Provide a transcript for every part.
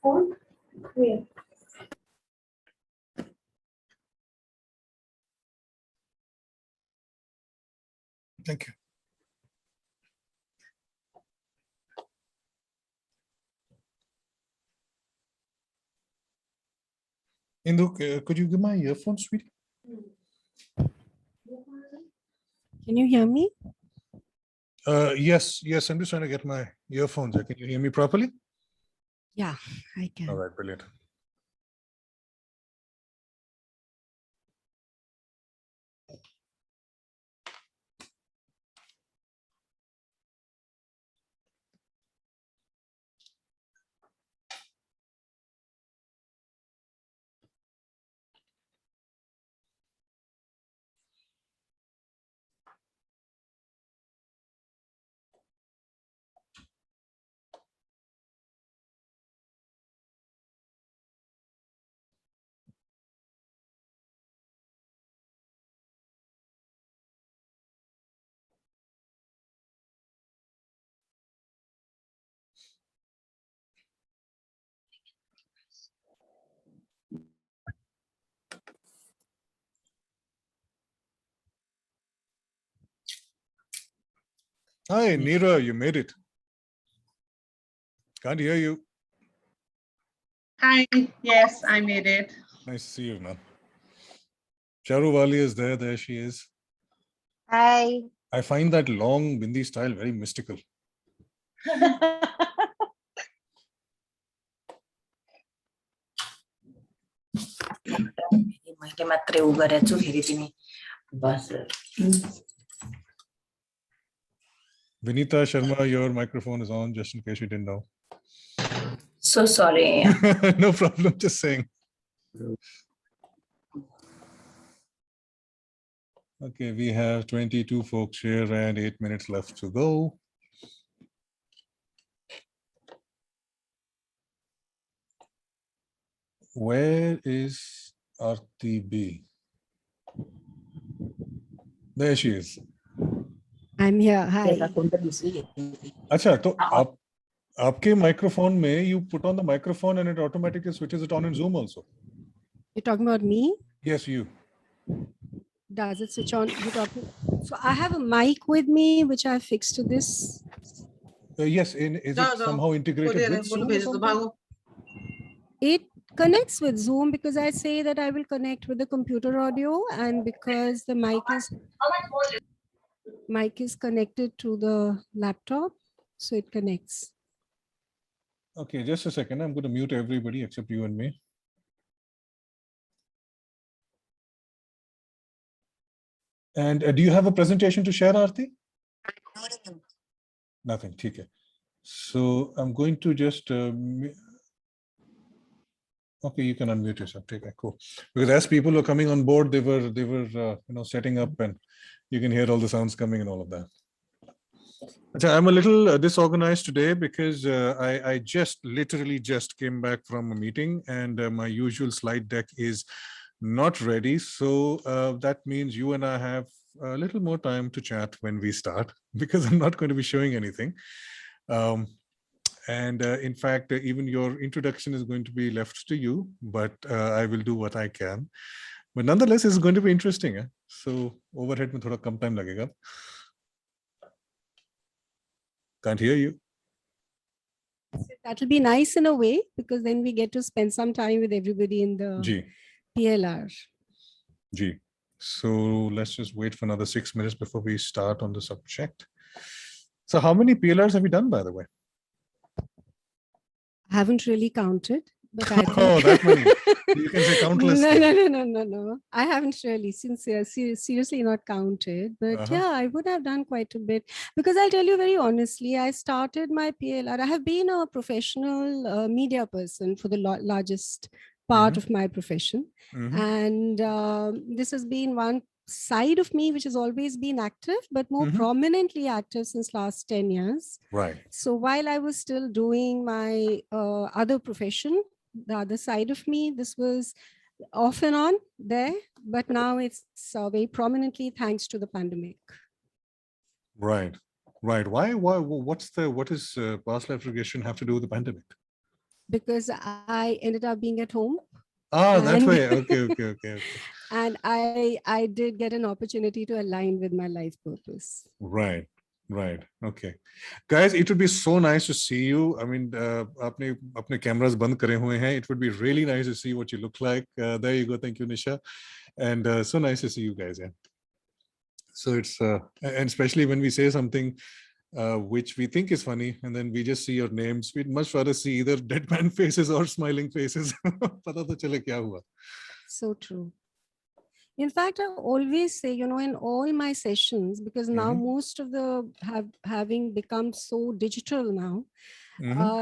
Phone? Where? Thank you. Indu, could you give my earphones, sweetie? Can you hear me? Yes, I'm just trying to get my earphones. Can you hear me properly? Yeah, I can. All right, brilliant. Hi, Neera, you made it. Can't hear you. Hi, yes, I made it. Nice to see you, man. Charu Wali is there. There she is. Hi. I find that long bindi style very mystical. Vinita Sharma, your microphone is on, just in case you didn't know. So sorry. No problem, just saying. Okay, we have 22 folks here and 8 minutes left to go. Where is Aarti B? There she is. I'm here. Hi. Acha, to aapke microphone mein, you put on the microphone and it automatically switches it on in Zoom also. You're talking about me? Yes, you. Does it switch on? So I have a mic with me, which I fixed to this. Yes, is it somehow integrated with Zoom or something? It connects with Zoom because I say that I will connect with the computer audio, and because the mic is connected to the laptop, so it connects. Okay, just a second. I'm going to mute everybody except you and me. And do you have a presentation to share, Aarti? Nothing. Okay. So I'm going to just okay, you can unmute yourself. Take it. Cool. Because as people were coming on board, they were setting up, and you can hear all the sounds coming and all of that. I'm a little disorganized today because I literally just came back from a meeting, and my usual slide deck is not ready. So that means you and I have a little more time to chat when we start, because I'm not going to be showing anything. And in fact, even your introduction is going to be left to you, but I will do what I can. But nonetheless, it's going to be interesting. So overhead mein thoda kam time lagega. Can't hear you. That will be nice in a way, because then we get to spend some time with everybody in the PLR. G. So let's just wait for another 6 minutes before we start on the subject. So how many PLRs have you done, by the way? I haven't really counted, but I think... Oh, that many. You can say countless. No. I haven't really, seriously not counted. But yeah, I would have done quite a bit. Because I'll tell you very honestly, I started my PLR. I have been a professional media person for the largest part of my profession. And this has been one side of me which has always been active, but more prominently active since last 10 years. Right. So while I was still doing my other profession, the other side of me. This was off and on there, but now it's very prominently thanks to the pandemic. Right. Why? What is past life regression have to do with the pandemic? Because I ended up being at home. Ah, that And- way. Okay. And I did get an opportunity to align with my life purpose. Right. Okay. Guys, it would be so nice to see you. I mean, apne cameras band kare hue hain. It would be really nice to see what you look like. There you go. Thank you, Nisha. And so nice to see you guys. Yeah. So it's, and especially when we say something which we think is funny, and then we just see your names. We'd much rather see either deadpan faces or smiling faces. Pata to chale kya hua. So true. In fact, I always say, in all my sessions, because now most of the having become so digital now,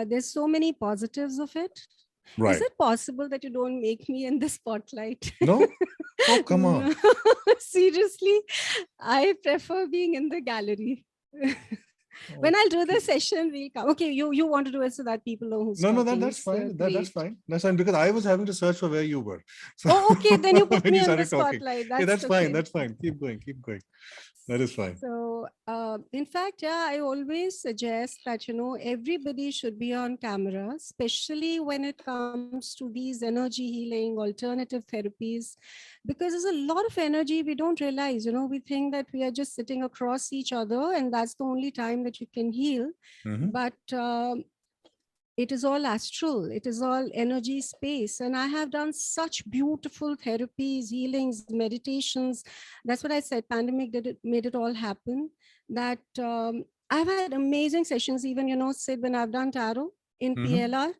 there's so many positives of it. Right. Is it possible that you don't make me in the spotlight? No? Oh, come on. No. Seriously, I prefer being in the gallery. When I'll do the session, we'll come. Okay, you want to do it so that people know who's No, talking. that's fine. That's Great. fine. That's fine, because I was having to search for where you were. So Oh, okay. Then you put when me you in the started talking. spotlight. Yeah, that's fine. okay. That's fine. Keep going. That is fine. So, in fact, I always suggest that, everybody should be on camera, especially when it comes to these energy healing, alternative therapies, because there's a lot of energy we don't realize. We think that we are just sitting across each other and that's the only time that you can heal. But it is all astral, it is all energy space. And I have done such beautiful therapies, healings, meditations. That's what I said, pandemic made it all happen. That I've had amazing sessions, even, Sid, when I've done tarot in PLR,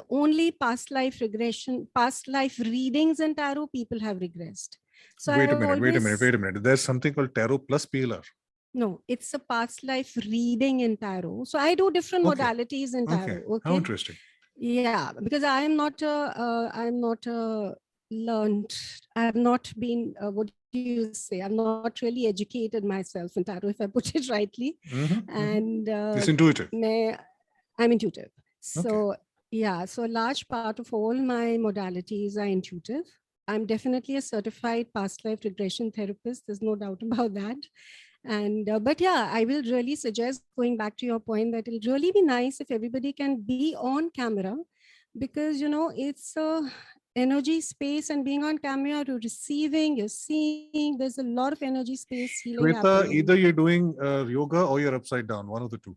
only past life regression, past life readings in tarot, people have regressed. So wait a minute. There's something called tarot plus PLR. No, it's a past life reading in tarot. So I do different modalities in tarot. Okay. How interesting. Yeah, because I'm not learned. I have not been, what do you say? I'm not really educated myself in tarot, if I put it rightly. And it's intuitive. I'm intuitive. So yeah, so a large part of all my modalities are intuitive. I'm definitely a certified past life regression therapist. There's no doubt about that. And but yeah, I will really suggest, going back to your point, that it'll really be nice if everybody can be on camera, because it's a energy space, and being on camera, you're receiving, you're seeing, there's a lot of energy space healing happening. Either you're doing yoga or you're upside down, one of the two.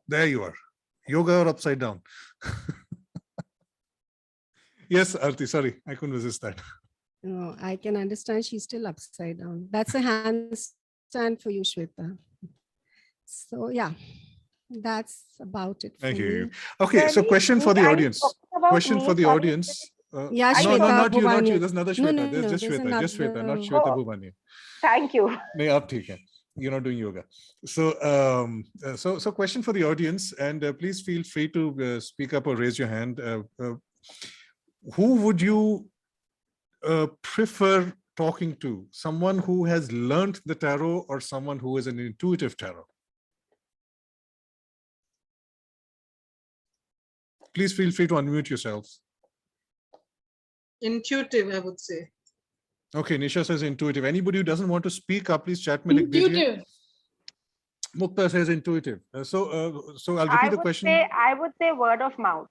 There you are, yoga or upside down. Yes, Aarti, sorry, I couldn't resist that. No, I can understand she's still upside down. That's a handstand for you, Shweta. So yeah, that's about it. Thank for you. me. Okay, so question for the audience. Question for the sorry. audience. Yeah, no, Shweta, not you. Bhuvani. There's another No, Shweta. no, There's no, just there's Shweta. Just Shweta, not another- Shweta Bhuvani. Thank you. Nahi, aap theek hai. You're not doing yoga. So, so question for the audience, and please feel free to speak up or raise your hand. Who would you prefer talking to? Someone who has learned the tarot or someone who is an intuitive tarot? Please feel free to unmute yourselves. Intuitive, I would say. Okay, Nisha says intuitive. Anybody who doesn't want to speak up, please chat me. Intuitive. Mukta says intuitive. So I'll repeat the question. I would say word of mouth.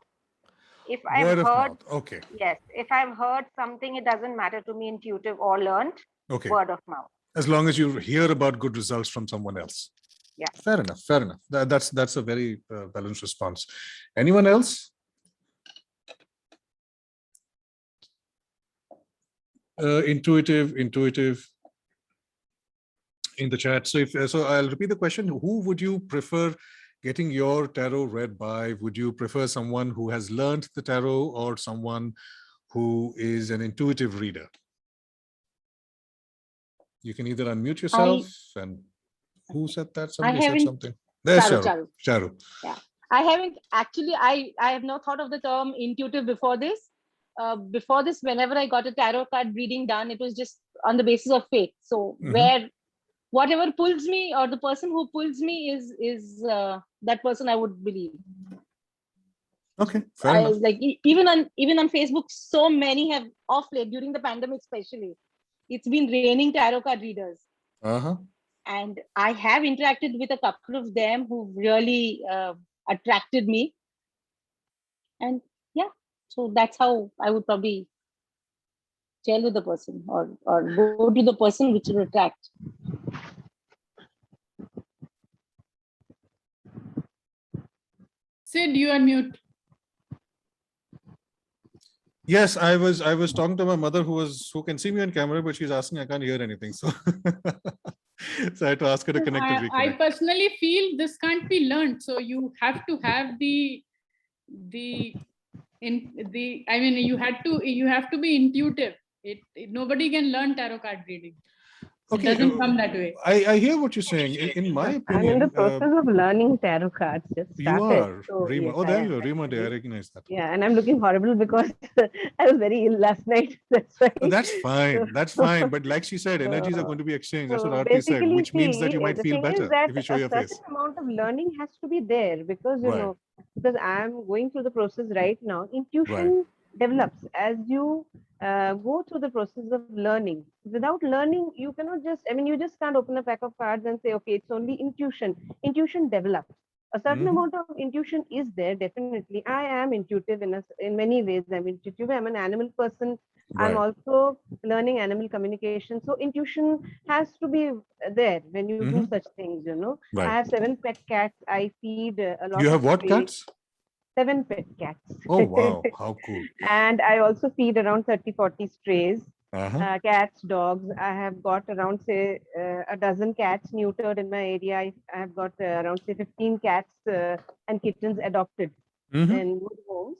If I've Word of heard, mouth. Okay. yes, if I've heard something, it doesn't matter to me, intuitive or learned. Okay. Word of mouth. As long as you hear about good results from someone else. Yeah. Fair enough. That's a very balanced response. Anyone else? Intuitive in the chat. So so I'll repeat the question. Who would you prefer getting your tarot read by? Would you prefer someone who has learned the tarot or someone who is an intuitive reader? You can either unmute yourself and who said that? Somebody said something. There's Charu. Yeah, I haven't actually, I have not thought of the term intuitive before this. Whenever I got a tarot card reading done, it was just on the basis of faith. So whatever pulls me, or the person who pulls me is that person I would believe. Okay, fair enough. Like even on Facebook, so many have off late during the pandemic, especially. It's been raining tarot card readers, Uh-huh. and I have interacted with a couple of them who really attracted me, and yeah, so that's how I would probably gel with the person or go to the person which will attract. Sid, you are mute. Yes, I was talking to my mother who can see me on camera, but she's asking I can't hear anything. So so I had to ask her to connect and I reconnect. personally feel this can't be learned. So you have to have you have to be intuitive. Nobody can learn tarot card reading. It doesn't come that way. I hear what you're saying. In my I'm in the opinion, process of learning tarot cards. Just you started. are So, Rima. yes, Oh, I there am you are, Rima. I actually. recognize that. Yeah, and I'm looking horrible because I was very ill last night. That's why. No, that's fine. That's fine. But like she said, energies are going to be exchanged. That's what Aarti said, basically, which means that you might the feel thing is better that if you show a your certain face. amount of learning has to be there because, Right. because I'm going through the process right now. Intuition Right. develops as you go through the process of learning. Without learning, you cannot just, you just can't open a pack of cards and say, okay, it's only intuition. Intuition develops. A certain amount of intuition is there, definitely. I am intuitive in many ways. I'm intuitive. I'm an animal person. I'm Right. also learning animal communication. So intuition has to be there when you do such things, Right. I have 7 pet cats. I feed a lot You of have what strays. cats? 7 pet cats. Oh, wow. How cool. And I also feed around 30-40 strays. Uh-huh. Cats, dogs. I have got around, say, a dozen cats neutered in my area. I have got around, say, 15 cats and kittens adopted in good homes.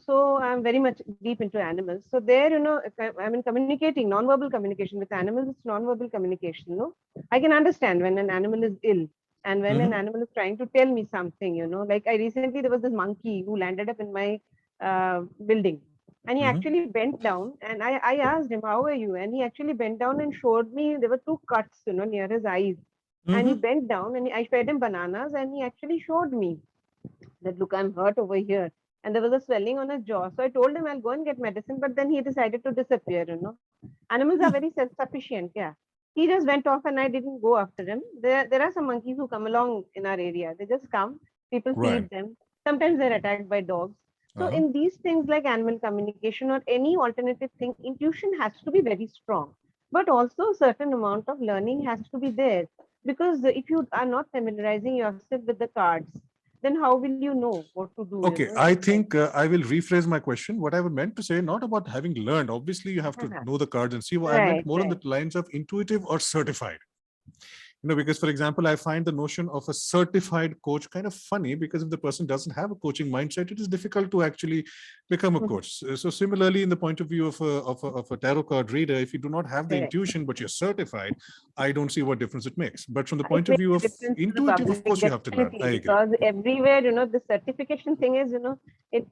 So I'm very much deep into animals. So there, communicating, non-verbal communication with animals, it's non-verbal communication. No, I can understand when an animal is ill and when an animal is trying to tell me something. Like there was this monkey who landed up in my building. And he actually bent down and I asked him, how are you? And he actually bent down and showed me there were 2 cuts, near his eyes. And he bent down and I fed him bananas and he actually showed me that, look, I'm hurt over here. And there was a swelling on his jaw. So I told him I'll go and get medicine, but then he decided to disappear, Animals are very self-sufficient, yeah. He just went off and I didn't go after him. There are some monkeys who come along in our area. They just come, people feed them. Sometimes they're attacked by dogs. So in these things like animal communication or any alternative thing, intuition has to be very strong. But also a certain amount of learning has to be there. Because if you are not familiarizing yourself with the cards, then how will you know what to do? Okay, I think I will rephrase my question. What I would meant to say, not about having learned. Obviously, you have to know the cards and see. What I meant more on the lines of intuitive or certified. Because, for example, I find the notion of a certified coach kind of funny because if the person doesn't have a coaching mindset, it is difficult to actually become a coach. So similarly, in the point of view of a tarot card reader, if you do not have the intuition, but you're certified, I don't see what difference it makes. But from the point of view of intuitive, of course, you have to learn. I agree. Because everywhere, the certification thing is,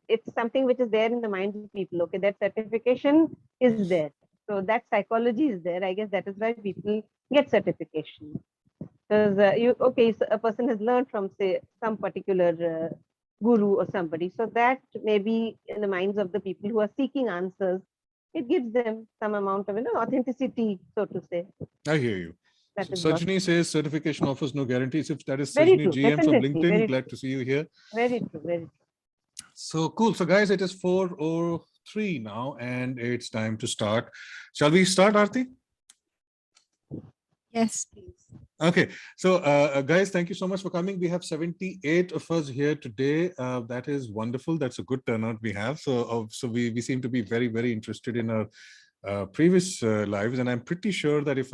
it's something which is there in the minds of people. Okay, that certification is there. So that psychology is there. I guess that is why people get certification. Because so a person has learned from, say, some particular guru or somebody. So that maybe in the minds of the people who are seeking answers, it gives them some amount of authenticity, so to say. I hear you. That is Sajni says certification offers no guarantees. If that is very Sajni true, GM from definitely, LinkedIn, very glad true. to see you here. Very true, very true. So cool. So guys, it is 4:03 now and it's time to start. Shall we start, Aarti? Yes, please. Okay, so guys, thank you so much for coming. We have 78 of us here today. That is wonderful. That's a good turnout we have. So we seem to be very, very interested in our previous lives, and I'm pretty sure that if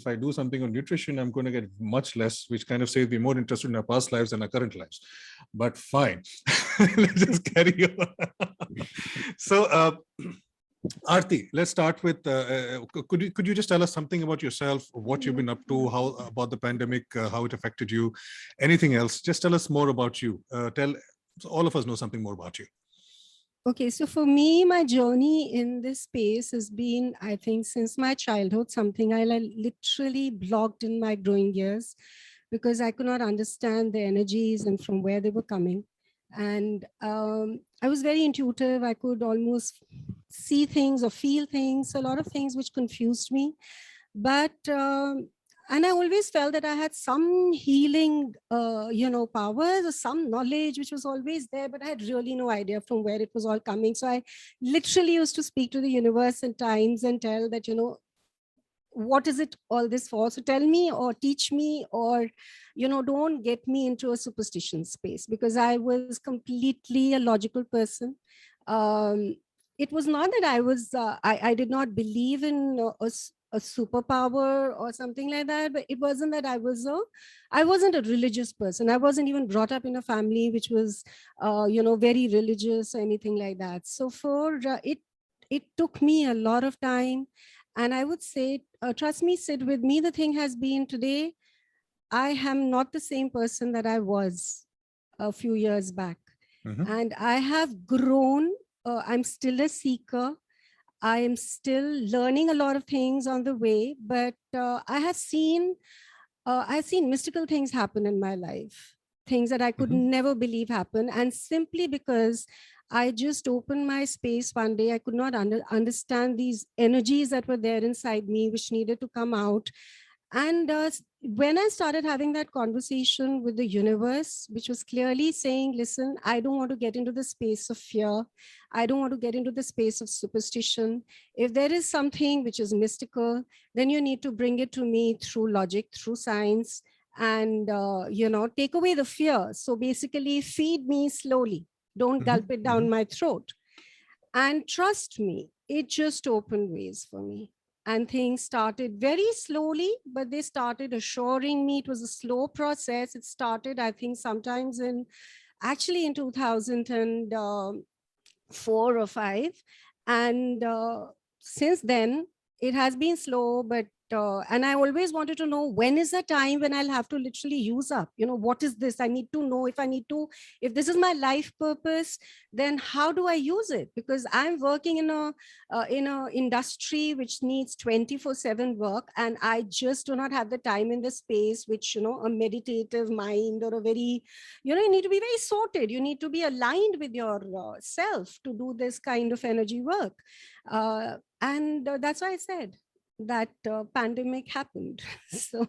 I do something on nutrition, I'm going to get much less, which kind of says we're more interested in our past lives than our current lives. But fine, let's just carry on. So. Aarti, let's start with, could you just tell us something about yourself, what you've been up to, how about the pandemic, how it affected you, anything else? Just tell us more about you. Tell all of us know something more about you. Okay, so for me, my journey in this space has been, I think, since my childhood, something I literally blocked in my growing years because I could not understand the energies and from where they were coming. And I was very intuitive. I could almost see things or feel things, a lot of things which confused me. But and I always felt that I had some healing, powers or some knowledge which was always there, but I had really no idea from where it was all coming. So I literally used to speak to the universe in times and tell that, what is it all this for? So tell me or teach me, or, don't get me into a superstition space, because I was completely a logical person. It was not that I did not believe in a superpower or something like that, but it wasn't that I wasn't a religious person. I wasn't even brought up in a family which was, very religious or anything like that. So it took me a lot of time. And I would say, trust me, sit with me. The thing has been today, I am not the same person that I was a few years back. And I have grown. I'm still a seeker. I am still learning a lot of things on the way, but I've seen mystical things happen in my life, things that I could never believe happen. And simply because I just opened my space one day, I could not understand these energies that were there inside me, which needed to come out. And when I started having that conversation with the universe, which was clearly saying, listen, I don't want to get into the space of fear. I don't want to get into the space of superstition. If there is something which is mystical, then you need to bring it to me through logic, through science, and, take away the fear. So basically feed me slowly. Don't gulp it down my throat. And trust me, it just opened ways for me. And things started very slowly, but they started assuring me. It was a slow process. It started, I think, sometimes in 2004 or 5. And since then, it has been slow, but and I always wanted to know, when is the time when I'll have to literally use up? What is this? I need to know if this is my life purpose, then how do I use it? Because I'm working in a industry which needs 24/7 work, and I just do not have the time in the space which, a meditative mind, or a very, you need to be very sorted. You need to be aligned with your self to do this kind of energy work. And that's why I said that pandemic happened. So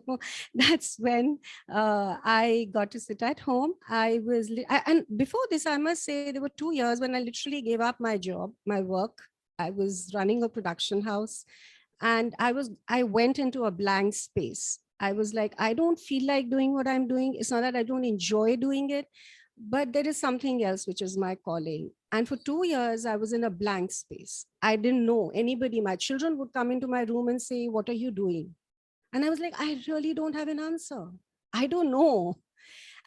that's when I got to sit at home. And before this, I must say, there were 2 years when I literally gave up my job, my work. I was running a production house, and I went into a blank space. I was like, I don't feel like doing what I'm doing. It's not that I don't enjoy doing it, but there is something else which is my calling. And for 2 years, I was in a blank space. I didn't know anybody. My children would come into my room and say, what are you doing? And I was like, I really don't have an answer. I don't know.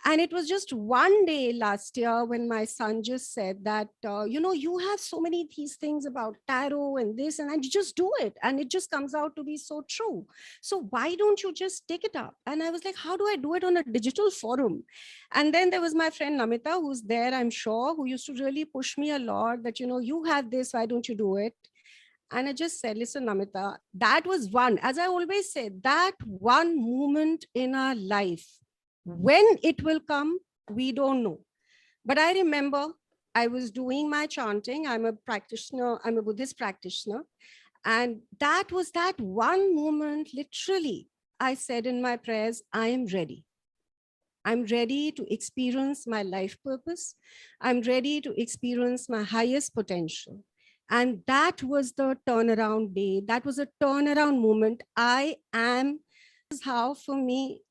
And it was just one day last year when my son just said that, you have so many these things about tarot and this, and I just do it. And it just comes out to be so true. So why don't you just take it up? And I was like, how do I do it on a digital forum? And then there was my friend Namita, who's there, I'm sure, who used to really push me a lot that, you have this, why don't you do it? And I just said, listen, Namita, that was one, as I always say, that one moment in our life. When it will come, we don't know. But I remember I was doing my chanting. I'm a practitioner. I'm a Buddhist practitioner. And that was that one moment, literally, I said in my prayers, I am ready. I'm ready to experience my life purpose. I'm ready to experience my highest potential. And that was the turnaround day. That was a turnaround moment. This is how for me.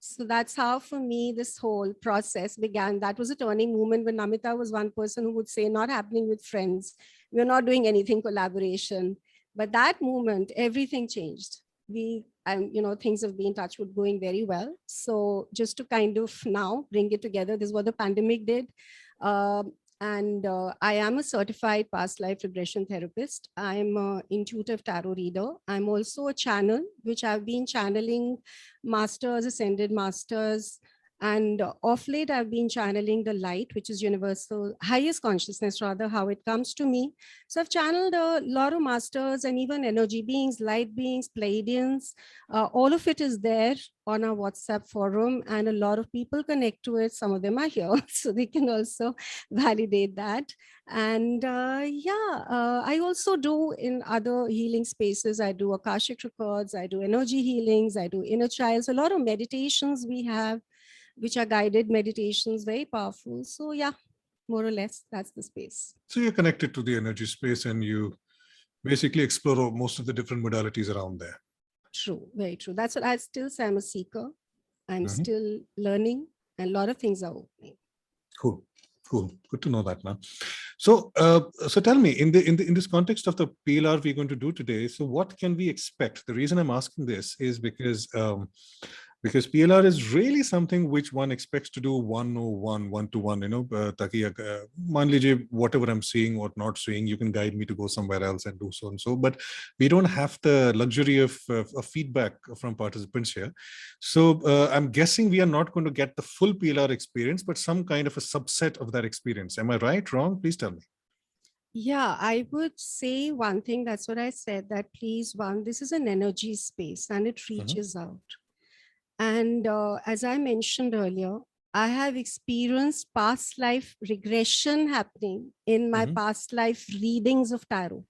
So that's how for me this whole process began. That was a turning moment when Namita was one person who would say, not happening with friends. We're not doing anything collaboration. But that moment, everything changed. Things have been touch wood going very well. So just to kind of now bring it together, this is what the pandemic did. And I am a certified past life regression therapist. I'm an intuitive tarot reader. I'm also a channel, which I've been channeling masters, ascended masters, And of late, I've been channeling the light, which is universal, highest consciousness, rather, how it comes to me. So I've channeled a lot of masters and even energy beings, light beings, Pleiadians. All of it is there on our WhatsApp forum, and a lot of people connect to it. Some of them are here, so they can also validate that. And I also do in other healing spaces. I do Akashic records, I do energy healings, I do inner child. So a lot of meditations we have, which are guided meditations, very powerful. So yeah, more or less, that's the space. So you're connected to the energy space and you basically explore most of the different modalities around there. True, very true. That's what I still say. I'm a seeker. I'm Mhm. still learning, and a lot of things are opening. Cool. Good to know that now. So, so tell me, in this context of the PLR we're going to do today, so what can we expect? The reason I'm asking this is because PLR is really something which one expects to do one-to-one, taki, मान लीजिए, whatever I'm seeing or not seeing, you can guide me to go somewhere else and do so and so, but we don't have the luxury of feedback from participants here. So I'm guessing we are not going to get the full PLR experience, but some kind of a subset of that experience. Am I right, wrong? Please tell me. Yeah, I would say one thing. That's what I said, that please, this is an energy space and it reaches out. And as I mentioned earlier, I have experienced past life regression happening in my past life readings of tarot.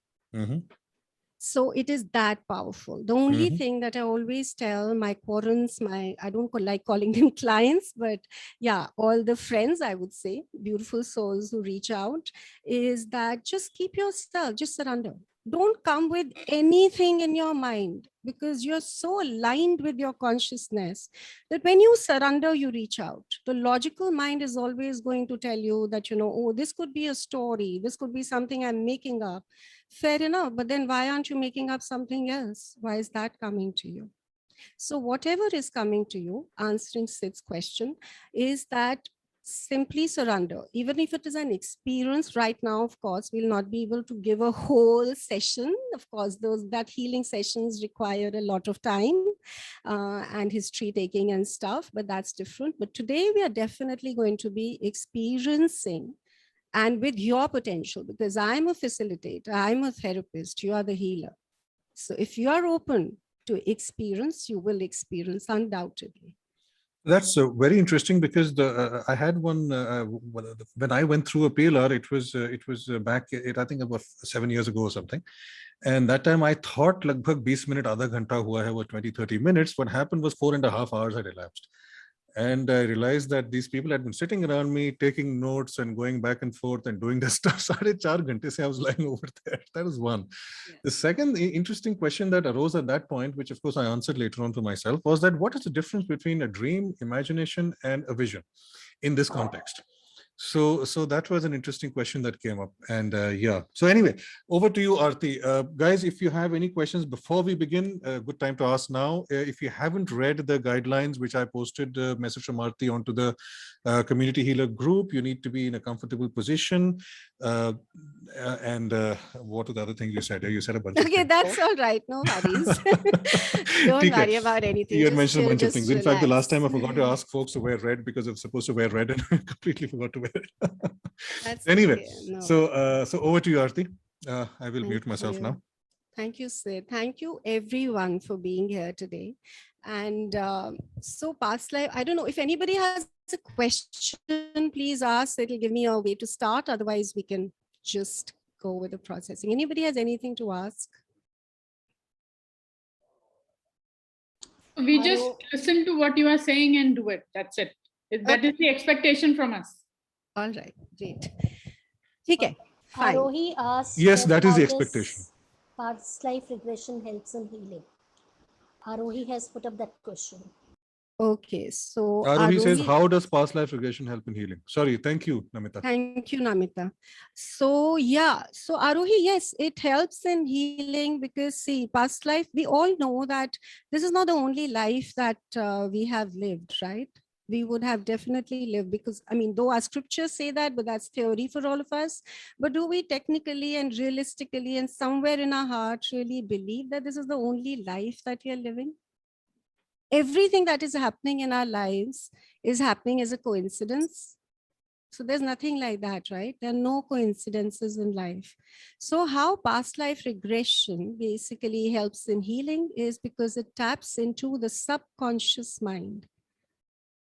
So it is that powerful. The only thing that I always tell my quorums, I don't like calling them clients, but yeah, all the friends, I would say, beautiful souls who reach out, is that just keep yourself, just surrender. Don't come with anything in your mind, because you're so aligned with your consciousness that when you surrender, you reach out. The logical mind is always going to tell you that, oh, this could be a story. This could be something I'm making up. Fair enough. But then why aren't you making up something else? Why is that coming to you? So whatever is coming to you, answering Sid's question, is that simply surrender. Even if it is an experience right now, of course, we'll not be able to give a whole session. Of course, that healing sessions require a lot of time and history taking and stuff, but that's different. But today we are definitely going to be experiencing, and with your potential, because I'm a facilitator, I'm a therapist, you are the healer. So if you are open to experience, you will experience undoubtedly. That's very interesting, because I had one when I went through a PLR. It was back, I think about 7 years ago or something. And that time I thought lagbhag 20 minute, आधा घंटा हुआ है, 20-30 minutes. What happened was 4.5 hours had elapsed. And I realized that these people had been sitting around me, taking notes and going back and forth and doing this stuff. 4.5 ghante se I was lying over there. That was one. Yeah. The second interesting question that arose at that point, which of course I answered later on to myself, was that what is the difference between a dream, imagination, and a vision in this context? So that was an interesting question that came up. And yeah, so anyway, over to you, Aarti. Guys, if you have any questions before we begin, good time to ask now. If you haven't read the guidelines, which I posted a message from Aarti onto the community healer group, you need to be in a comfortable position. And what are the other things you said? You said a bunch of things. Okay, that's all right. No worries. Don't worry about anything. You had mentioned a bunch of things. In fact, the last time I forgot to ask folks to wear red, because I was supposed to wear red and I completely forgot to wear it. That's anyway, okay. No. So over to you, Aarti. I will mute myself now. Thank you, Sid. Thank you, everyone, for being here today. And so past life, I don't know if anybody has a question, please ask. It'll give me a way to start. Otherwise, we can just go with the processing. Anybody has anything to ask? We just listen to what you are saying and do it. That's it. That is the expectation from us. All right, great. Okay, fine. Arohi asked, yes, that is the expectation. Past life regression helps in healing. Arohi has put up that question. Okay, so Arohi says, how does past life regression help in healing? Sorry, thank you, Namita. Thank you, Namita. So yeah, so Arohi, yes, it helps in healing, because see, past life, we all know that this is not the only life that we have lived, right? We would have definitely lived, because I mean, though our scriptures say that, but that's theory for all of us. But do we technically and realistically and somewhere in our heart really believe that this is the only life that we are living? Everything that is happening in our lives is happening as a coincidence. So there's nothing like that, right? There are no coincidences in life. So how past life regression basically helps in healing is because it taps into the subconscious mind.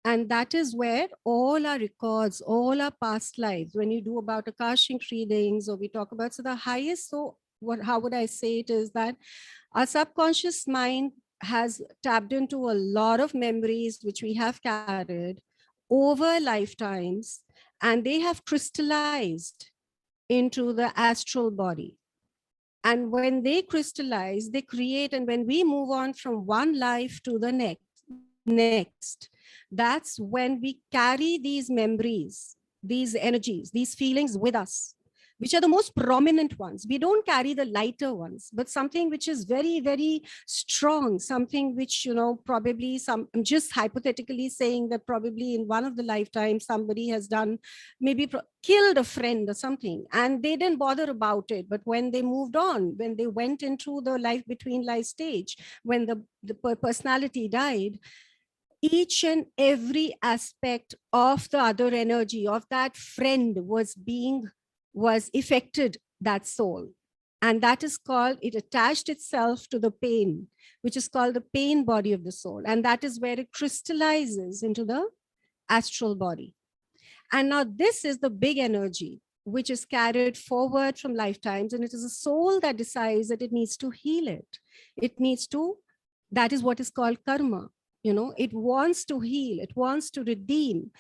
And that is where all our records, all our past lives, when you do about Akashic readings or we talk about, so the highest, so how would I say it is that our subconscious mind has tapped into a lot of memories which we have carried over lifetimes, and they have crystallized into the astral body. And when they crystallize, they create, and when we move on from one life to the next, that's when we carry these memories, these energies, these feelings with us, which are the most prominent ones. We don't carry the lighter ones, but something which is very, very strong, something which, probably I'm just hypothetically saying that probably in one of the lifetimes, somebody has done, maybe killed a friend or something, and they didn't bother about it. But when they moved on, when they went into the life between life stage, when the personality died, each and every aspect of the other energy of that friend was affected that soul. And that is called, it attached itself to the pain, which is called the pain body of the soul. And that is where it crystallizes into the astral body. And now this is the big energy, which is carried forward from lifetimes. And it is a soul that decides that it needs to heal it. It needs to, that is what is called karma. It wants to heal, it wants to redeem,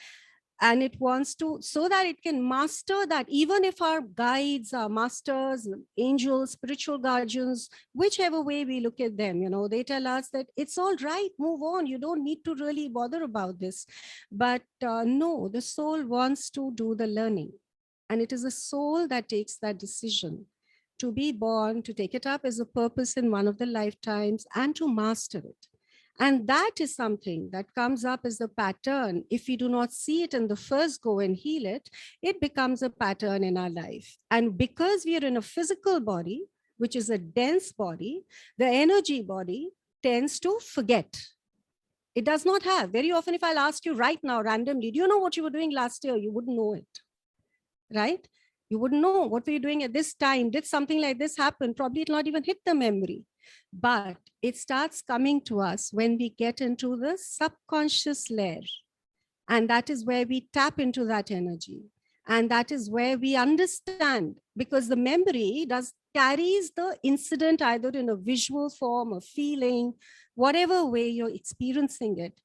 and it wants to, so that it can master that. Even if our guides, our masters, angels, spiritual guardians, whichever way we look at them, they tell us that it's all right, move on, you don't need to really bother about this. But no, the soul wants to do the learning. And it is a soul that takes that decision to be born, to take it up as a purpose in one of the lifetimes and to master it. And that is something that comes up as a pattern. If we do not see it in the first go and heal it, it becomes a pattern in our life. And because we are in a physical body, which is a dense body, the energy body tends to forget. It does not have. Very often, if I'll ask you right now randomly, do you know what you were doing last year? You wouldn't know it, right? You wouldn't know what were you doing at this time. Did something like this happen? Probably it'll not even hit the memory. But it starts coming to us when we get into the subconscious layer. And that is where we tap into that energy. And that is where we understand, because the memory carries the incident either in a visual form, a feeling, whatever way you're experiencing it.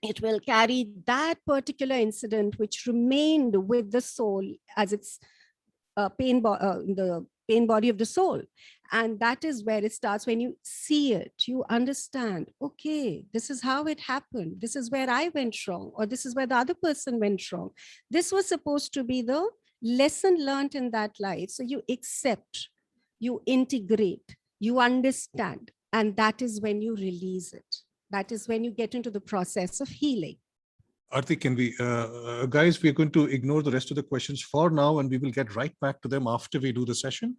It will carry that particular incident which remained with the soul as its the pain body of the soul. And that is where it starts. When you see it, you understand, okay, this is how it happened. This is where I went wrong, or this is where the other person went wrong. This was supposed to be the lesson learned in that life. So you accept, you integrate, you understand, and that is when you release it. That is when you get into the process of healing. Aarti, can we, guys, we're going to ignore the rest of the questions for now, and we will get right back to them after we do the session.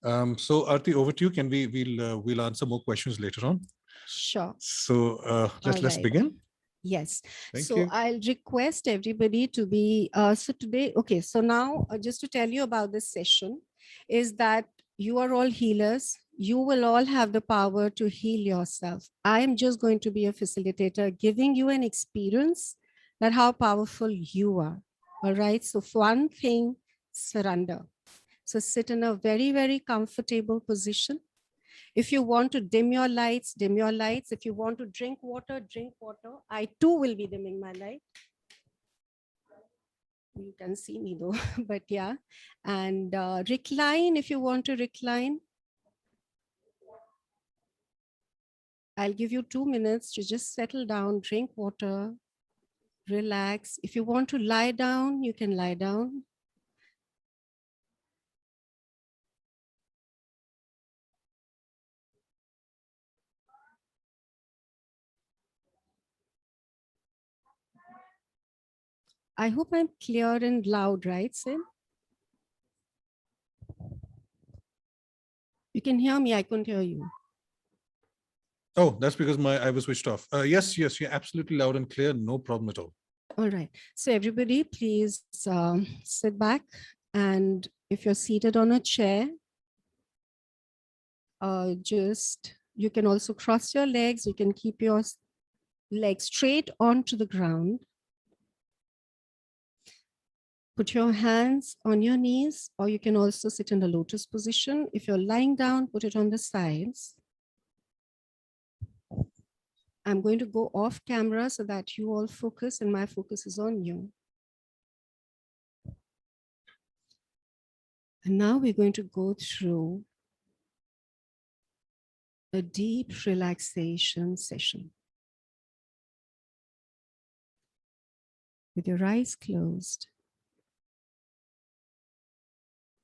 So Aarti, over to you. We'll answer more questions later on. Sure. So let's begin. Yes. Thank you. I'll request everybody to be, so today, okay, so now just to tell you about this session is that you are all healers. You will all have the power to heal yourself. I am just going to be a facilitator, giving you an experience that how powerful you are. All right. So for one thing, surrender. So sit in a very, very comfortable position. If you want to dim your lights, dim your lights. If you want to drink water, drink water. I too will be dimming my light. You can see me though, but yeah. And recline if you want to recline. I'll give you 2 minutes to just settle down, drink water, relax. If you want to lie down, you can lie down. I hope I'm clear and loud, right, Sim? You can hear me, I couldn't hear you. Oh, that's because I was switched off. Yes, you're absolutely loud and clear. No problem at all. All right. So everybody, please sit back. And if you're seated on a chair, you can also cross your legs. You can keep your legs straight onto the ground. Put your hands on your knees, or you can also sit in the lotus position. If you're lying down, put it on the sides. I'm going to go off camera so that you all focus and my focus is on you. And now we're going to go through a deep relaxation session. With your eyes closed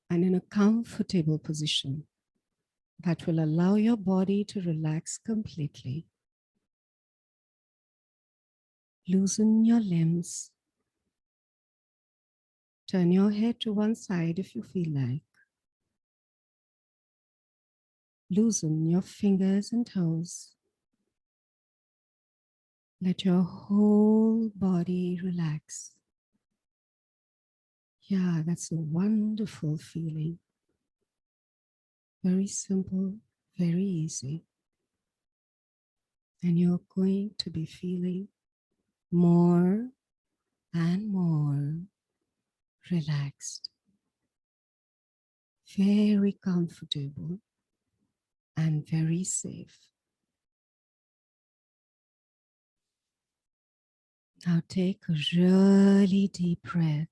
and in a comfortable position that will allow your body to relax completely. Loosen your limbs. Turn your head to one side if you feel like. Loosen your fingers and toes. Let your whole body relax. Yeah, that's a wonderful feeling. Very simple, very easy. And you're going to be feeling more and more relaxed. Very comfortable and very safe. Now take a really deep breath.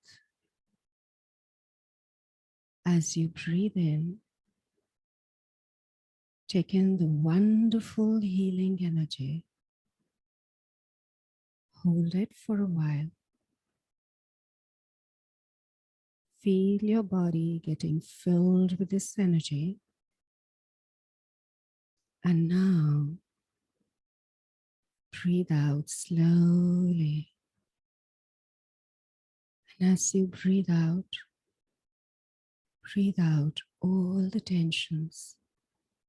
As you breathe in, take in the wonderful healing energy. Hold it for a while. Feel your body getting filled with this energy. And now, breathe out slowly. And as you breathe out all the tensions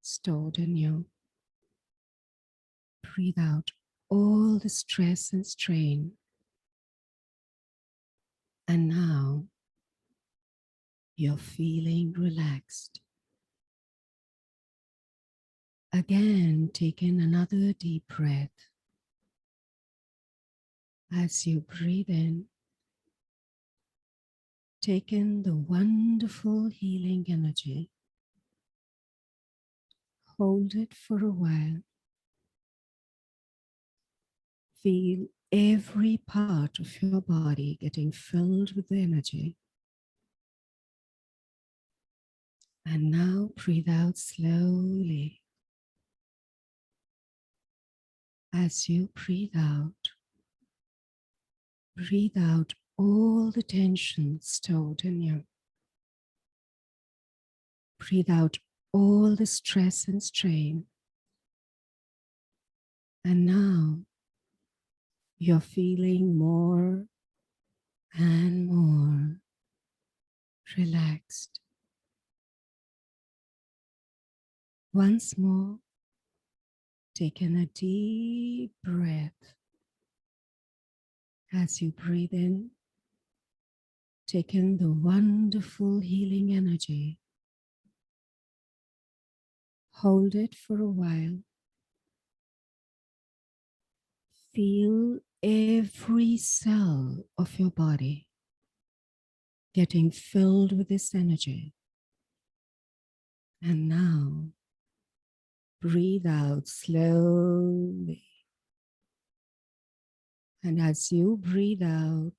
stored in you. Breathe out all the stress and strain. And now, you're feeling relaxed. Again, take in another deep breath. As you breathe in, take in the wonderful healing energy. Hold it for a while. Feel every part of your body getting filled with the energy. And now breathe out slowly. As you breathe out all the tension stored in you. Breathe out all the stress and strain. And now you're feeling more and more relaxed. Once more, take in a deep breath. As you breathe in, take in the wonderful healing energy. Hold it for a while. Feel every cell of your body getting filled with this energy. And now, breathe out slowly. And as you breathe out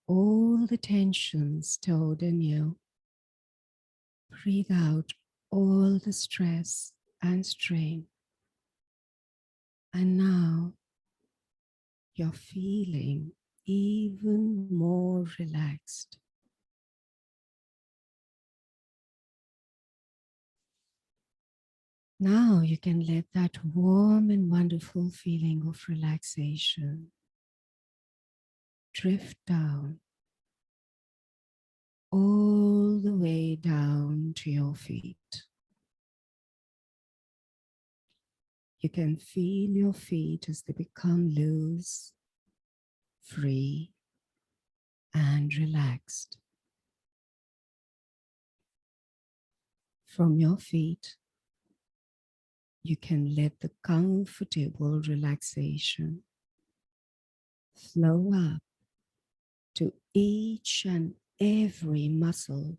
all the tension stored in you. Breathe out all the stress and strain. And now you're feeling even more relaxed. Now you can let that warm and wonderful feeling of relaxation drift down, all the way down to your feet. You can feel your feet as they become loose, free, and relaxed. From your feet, you can let the comfortable relaxation flow up to each and every muscle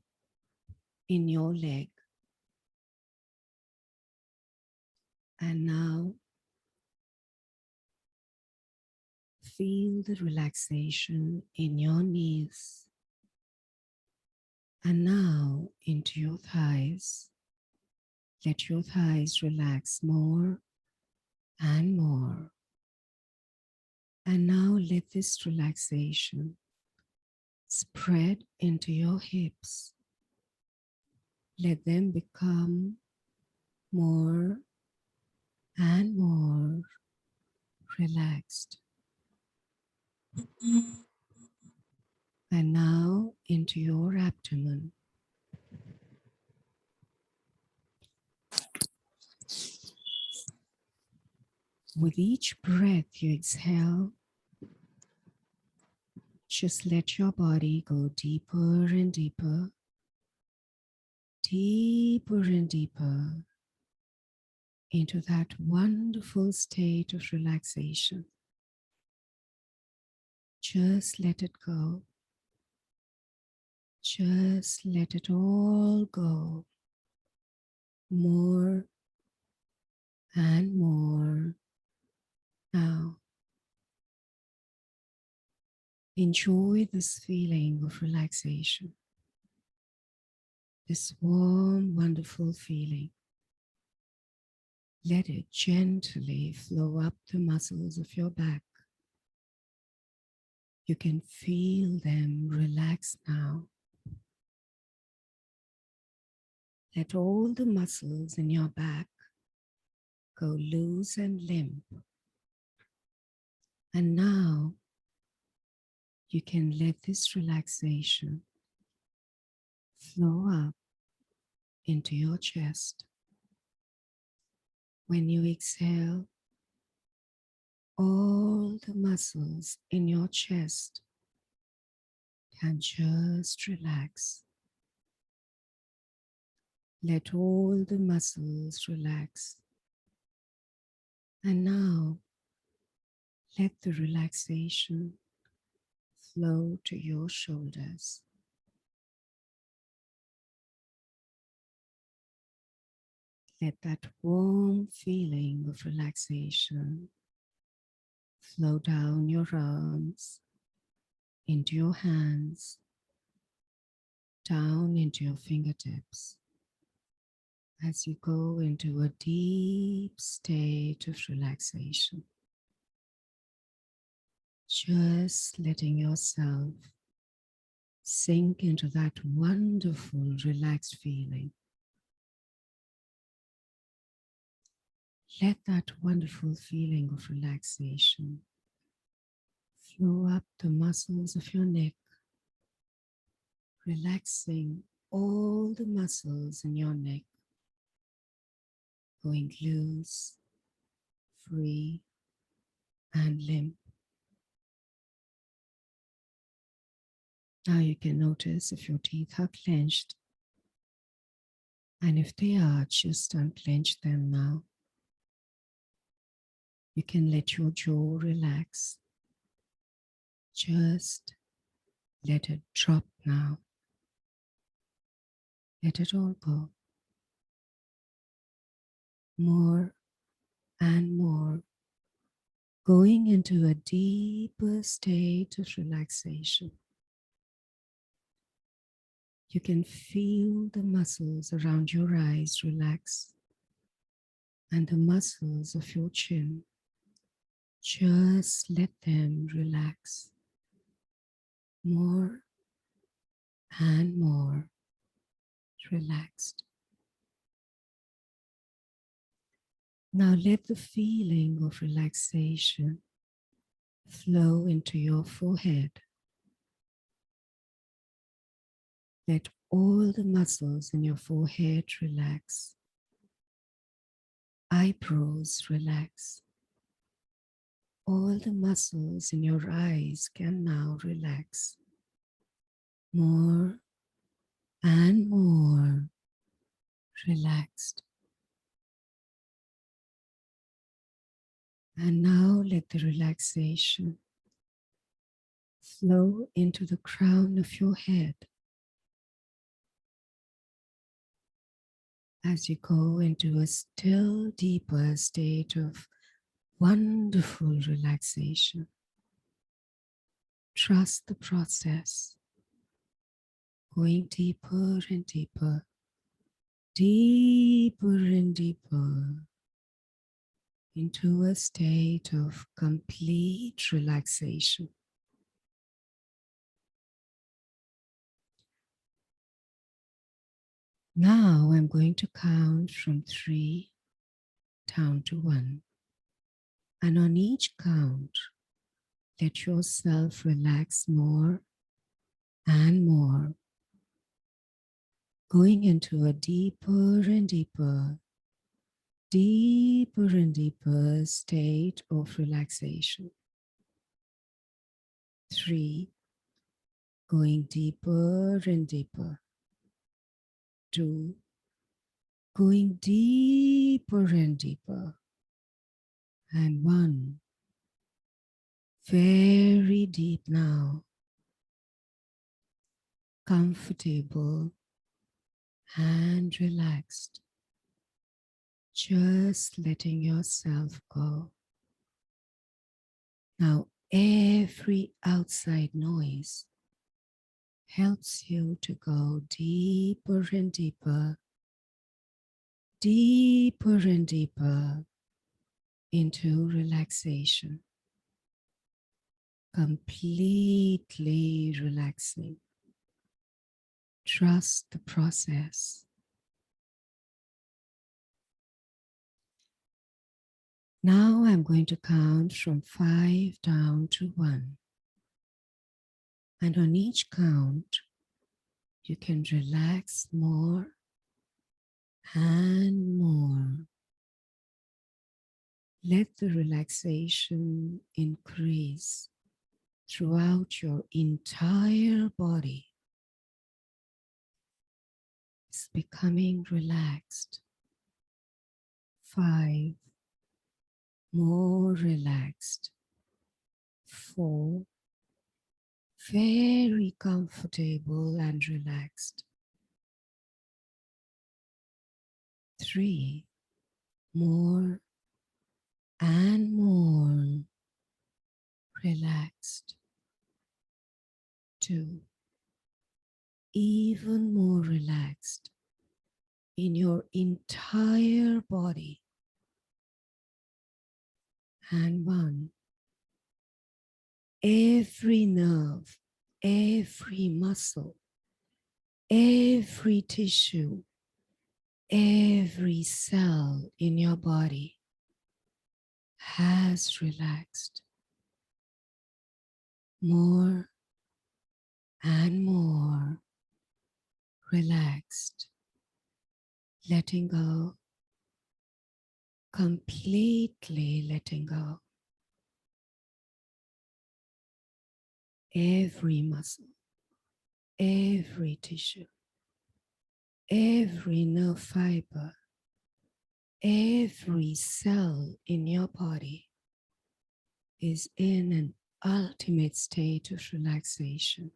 in your leg. And now, feel the relaxation in your knees. And now into your thighs. Let your thighs relax more and more. And now let this relaxation spread into your hips. Let them become more and more relaxed. And now into your abdomen. With each breath you exhale, just let your body go deeper and deeper, deeper and deeper into that wonderful state of relaxation. Just let it go. Just let it all go. More and more now. Enjoy this feeling of relaxation, this warm, wonderful feeling. Let it gently flow up the muscles of your back. You can feel them relax now. Let all the muscles in your back go loose and limp. And now you can let this relaxation flow up into your chest. When you exhale, all the muscles in your chest can just relax. Let all the muscles relax. And now, let the relaxation flow to your shoulders. Let that warm feeling of relaxation flow down your arms, into your hands, down into your fingertips, as you go into a deep state of relaxation. Just letting yourself sink into that wonderful relaxed feeling. Let that wonderful feeling of relaxation flow up the muscles of your neck, relaxing all the muscles in your neck, going loose, free, and limp. Now you can notice if your teeth are clenched, and if they are, just unclench them now. You can let your jaw relax. Just let it drop now. Let it all go. More and more, going into a deeper state of relaxation. You can feel the muscles around your eyes relax and the muscles of your chin. Just let them relax. More and more relaxed. Now let the feeling of relaxation flow into your forehead. Let all the muscles in your forehead relax. eyebrows relax. All the muscles in your eyes can now relax. More and more relaxed. And now let the relaxation flow into the crown of your head as you go into a still deeper state of wonderful relaxation. Trust the process, going deeper and deeper, deeper and deeper into a state of complete relaxation. Now I'm going to count from 3 down to 1. And on each count, let yourself relax more and more, going into a deeper and deeper, deeper and deeper state of relaxation. 3, going deeper and deeper. 2, going deeper and deeper. And 1, very deep now, comfortable and relaxed, just letting yourself go. Now, every outside noise helps you to go deeper and deeper, deeper and deeper into relaxation, completely relaxing. Trust the process. Now I'm going to count from 5 down to 1. And on each count, you can relax more and more. Let the relaxation increase throughout your entire body. It's becoming relaxed. 5, more relaxed. 4, very comfortable and relaxed. 3, more and more relaxed. 2, even more relaxed in your entire body. And 1, every nerve, every muscle, every tissue, every cell in your body has relaxed. More and more relaxed, letting go, completely letting go. Every muscle, every tissue, every nerve fiber, every cell in your body is in an ultimate state of relaxation.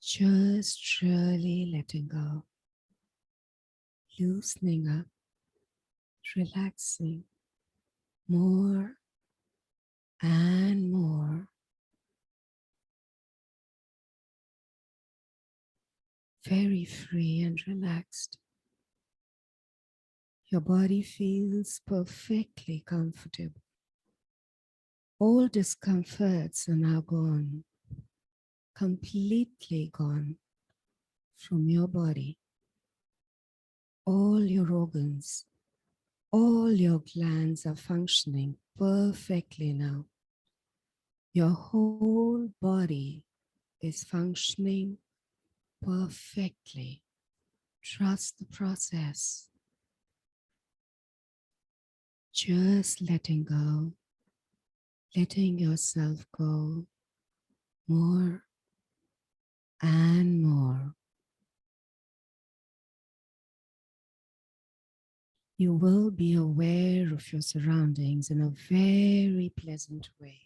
Just really letting go, loosening up, relaxing more and more. Very free and relaxed. Your body feels perfectly comfortable. All discomforts are now gone, completely gone from your body. All your organs, all your glands are functioning perfectly now. Your whole body is functioning perfectly. Trust the process. Just letting go, letting yourself go more and more. You will be aware of your surroundings in a very pleasant way.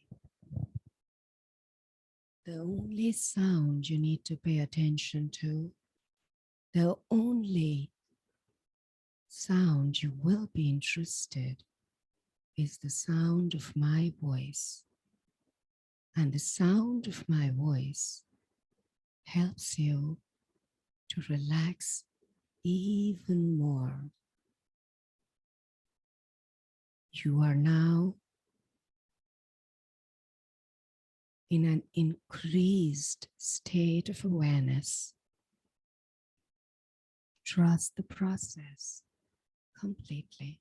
The only sound you need to pay attention to, the only sound you will be interested is the sound of my voice. And the sound of my voice helps you to relax even more. You are now in an increased state of awareness. Trust the process completely.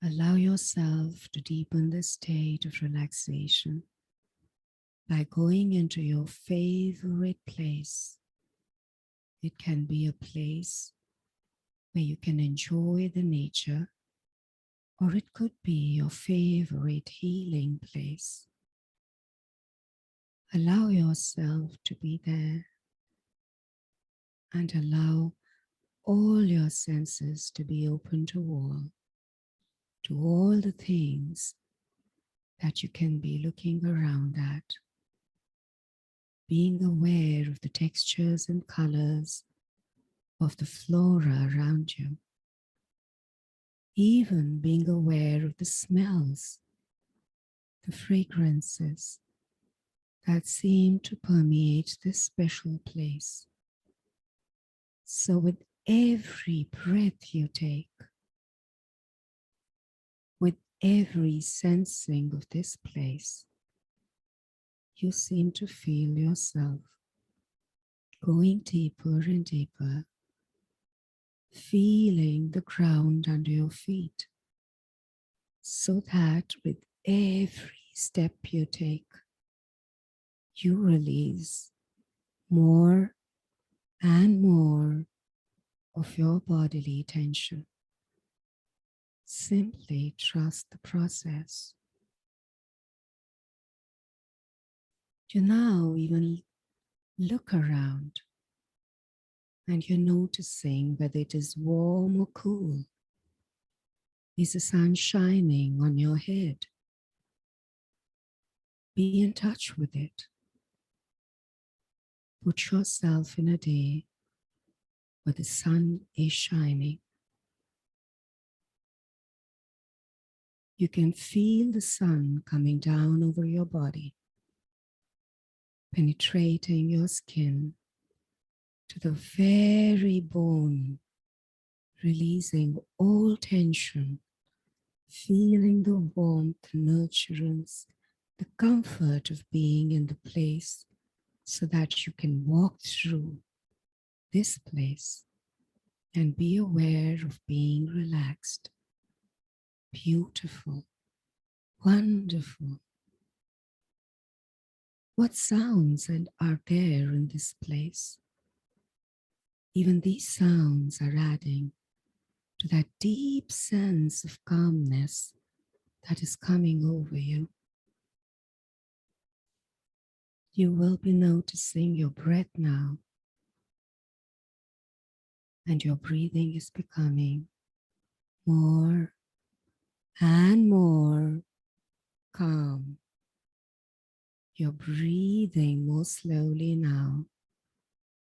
Allow yourself to deepen the state of relaxation by going into your favorite place. It can be a place where you can enjoy the nature, or it could be your favorite healing place. Allow yourself to be there and allow all your senses to be open to all the things that you can be looking around at, being aware of the textures and colors of the flora around you, even being aware of the smells, the fragrances that seem to permeate this special place. So with every breath you take, with every sensing of this place, you seem to feel yourself going deeper and deeper, feeling the ground under your feet, so that with every step you take, you release more and more of your bodily tension. Simply trust the process. You now even look around and you're noticing whether it is warm or cool. Is the sun shining on your head? Be in touch with it. Put yourself in a day where the sun is shining. You can feel the sun coming down over your body, penetrating your skin to the very bone, releasing all tension, feeling the warmth, nurturance, the comfort of being in the place so that you can walk through this place and be aware of being relaxed. Beautiful, wonderful. What sounds are there in this place? Even these sounds are adding to that deep sense of calmness that is coming over you. You will be noticing your breath now, and your breathing is becoming more and more calm. You're breathing more slowly now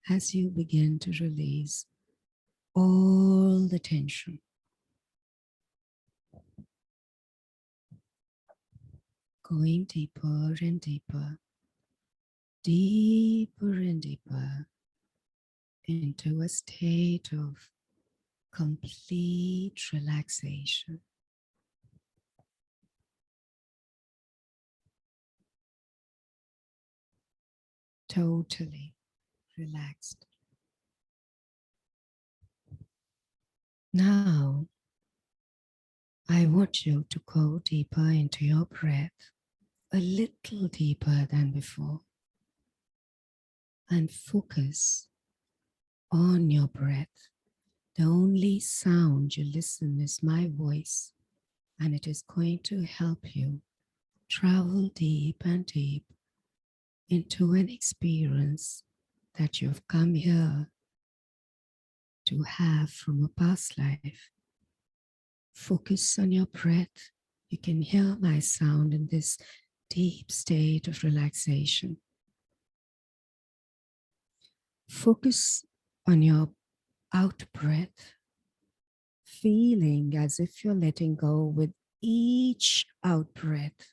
as you begin to release all the tension. Going deeper and deeper, deeper and deeper into a state of complete relaxation. Totally relaxed. Now, I want you to go deeper into your breath, a little deeper than before, and focus on your breath. The only sound you listen is my voice, and it is going to help you travel deep and deep into an experience that you've come here to have from a past life. Focus on your breath. You can hear my sound in this deep state of relaxation. Focus on your out breath, feeling as if you're letting go with each out breath.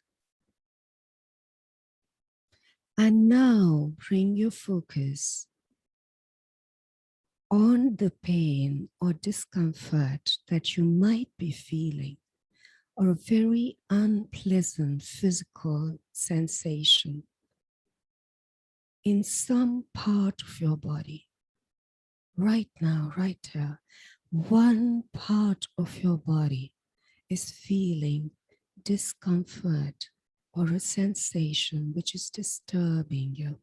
And now bring your focus on the pain or discomfort that you might be feeling, or a very unpleasant physical sensation in some part of your body. Right now, right here, one part of your body is feeling discomfort or a sensation which is disturbing you.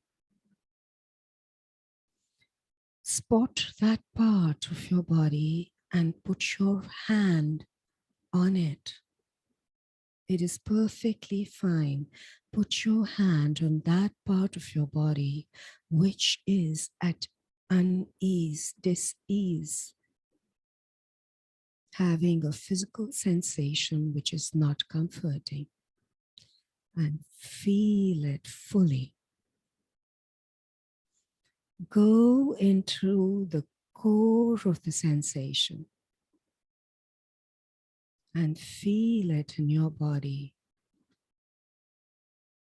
Spot that part of your body and put your hand on it. It is perfectly fine. Put your hand on that part of your body which is at unease, dis-ease, having a physical sensation which is not comforting, and feel it fully. Go into the core of the sensation and feel it in your body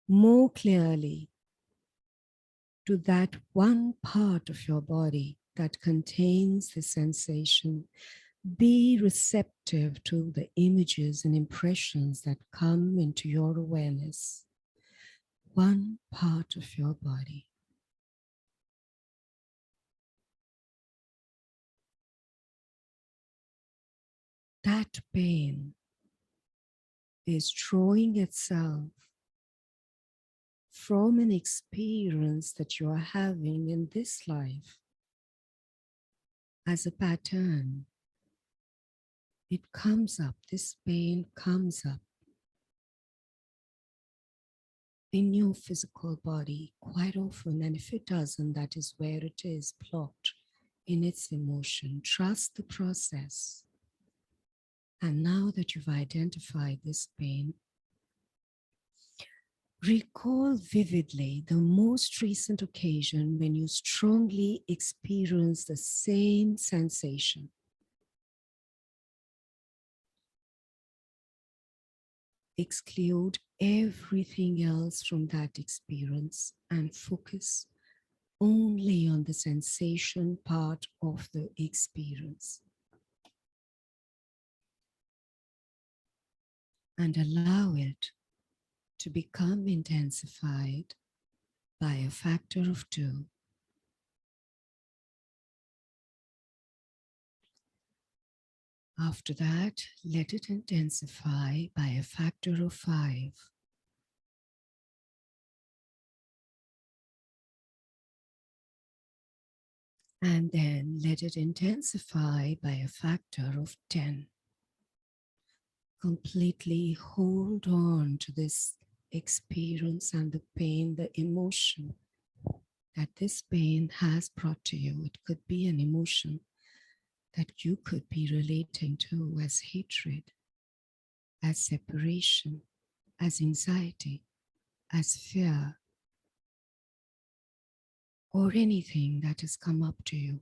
more clearly, to that one part of your body that contains the sensation. Be receptive to the images and impressions that come into your awareness. One part of your body. That pain is drawing itself from an experience that you are having in this life as a pattern. It comes up, this pain comes up in your physical body quite often, and if it doesn't, that is where it is blocked in its emotion. Trust the process. And now that you've identified this pain, recall vividly the most recent occasion when you strongly experienced the same sensation. Exclude everything else from that experience and focus only on the sensation part of the experience. And allow it to become intensified by a factor of 2. After that, let it intensify by a factor of 5. And then let it intensify by a factor of 10. Completely hold on to this experience and the pain, the emotion that this pain has brought to you. It could be an emotion that you could be relating to as hatred, as separation, as anxiety, as fear, or anything that has come up to you.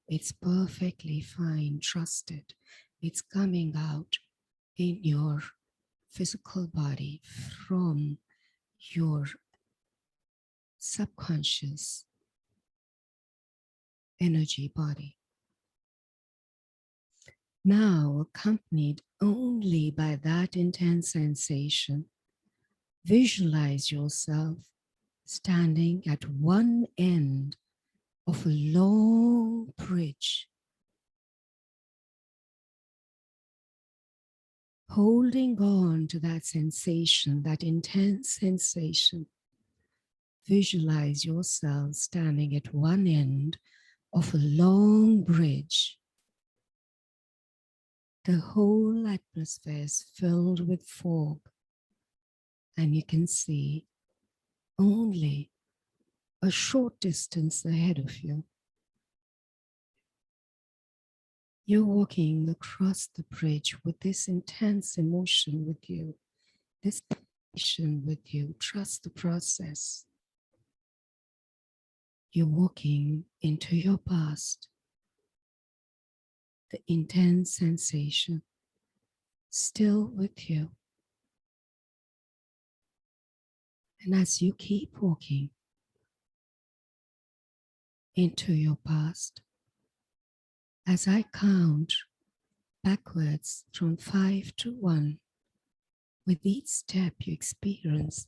It's perfectly fine. Trust it. It's coming out in your physical body from your subconscious energy body. Now, accompanied only by that intense sensation, visualize yourself standing at one end of a long bridge, holding on to that sensation, that intense sensation. Visualize yourself standing at one end of a long bridge, The whole atmosphere is filled with fog, and you can see only a short distance ahead of you. You're walking across the bridge with this intense emotion with you, this emotion with you. Trust the process. You're walking into your past. The intense sensation still with you. And as you keep walking into your past, as I count backwards from 5 to 1, with each step you experience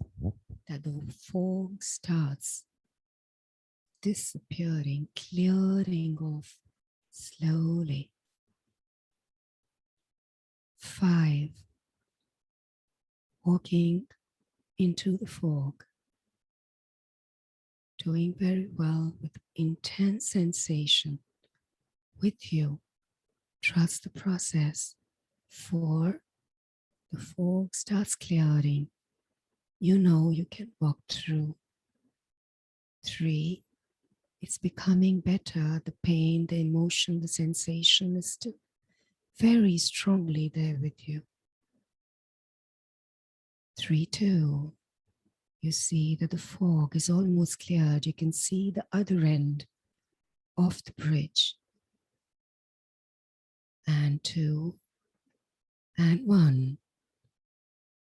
that the fog starts disappearing, clearing off slowly. 5, walking into the fog, doing very well with intense sensation with you. Trust the process. 4, the fog starts clearing. You know you can walk through. 3, it's becoming better. The pain, the emotion, the sensation is still very strongly there with you. 3, 2, you see that the fog is almost cleared. You can see the other end of the bridge. And 2, and 1,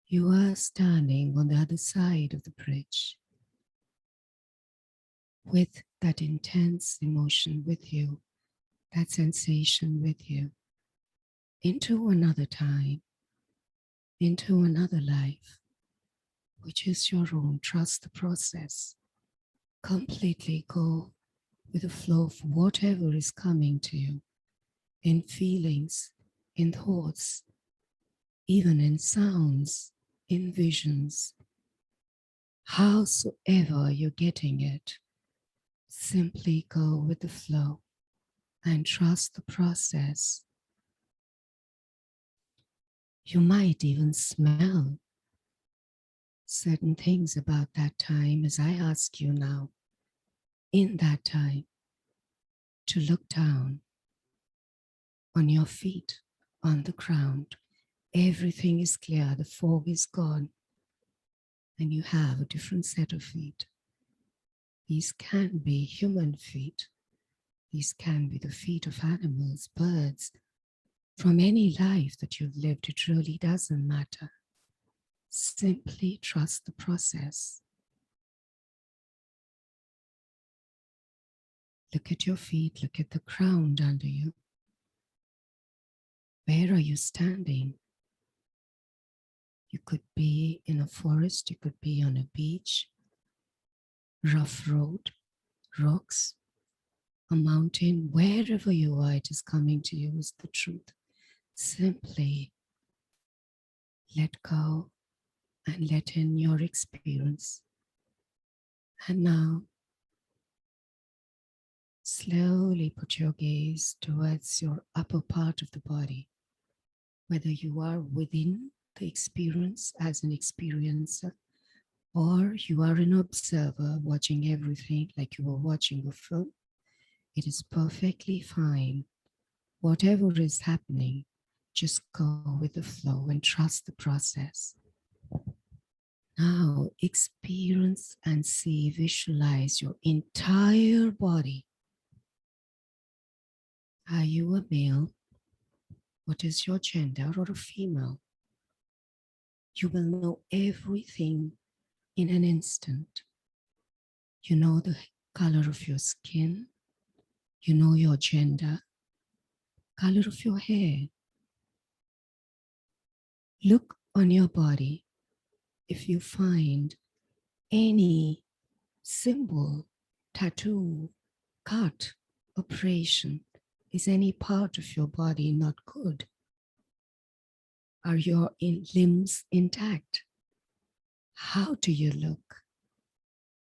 you are standing on the other side of the bridge with that intense emotion with you, that sensation with you, into another time, into another life, which is your own. Trust the process. Completely go with the flow of whatever is coming to you, in feelings, in thoughts, even in sounds, in visions. Howsoever you're getting it, simply go with the flow and trust the process. You might even smell certain things about that time, as I ask you now, in that time, to look down on your feet, on the ground. Everything is clear, the fog is gone, and you have a different set of feet. These can be human feet. These can be the feet of animals, birds. From any life that you've lived, it really doesn't matter. Simply trust the process. Look at your feet, look at the ground under you. Where are you standing? You could be in a forest, you could be on a beach, rough road, rocks, a mountain, wherever you are, it is coming to you is the truth. Simply let go and let in your experience. And now, slowly put your gaze towards your upper part of the body, whether you are within the experience as an experiencer, or you are an observer watching everything like you are watching a film. It is perfectly fine. Whatever is happening, just go with the flow and trust the process. Now experience and see, visualize your entire body. Are you a male? What is your gender, or a female? You will know everything in an instant. You know the color of your skin. You know your gender, color of your hair. Look on your body. If you find any symbol, tattoo, cut, operation, is any part of your body not good? Are your limbs intact? How do you look?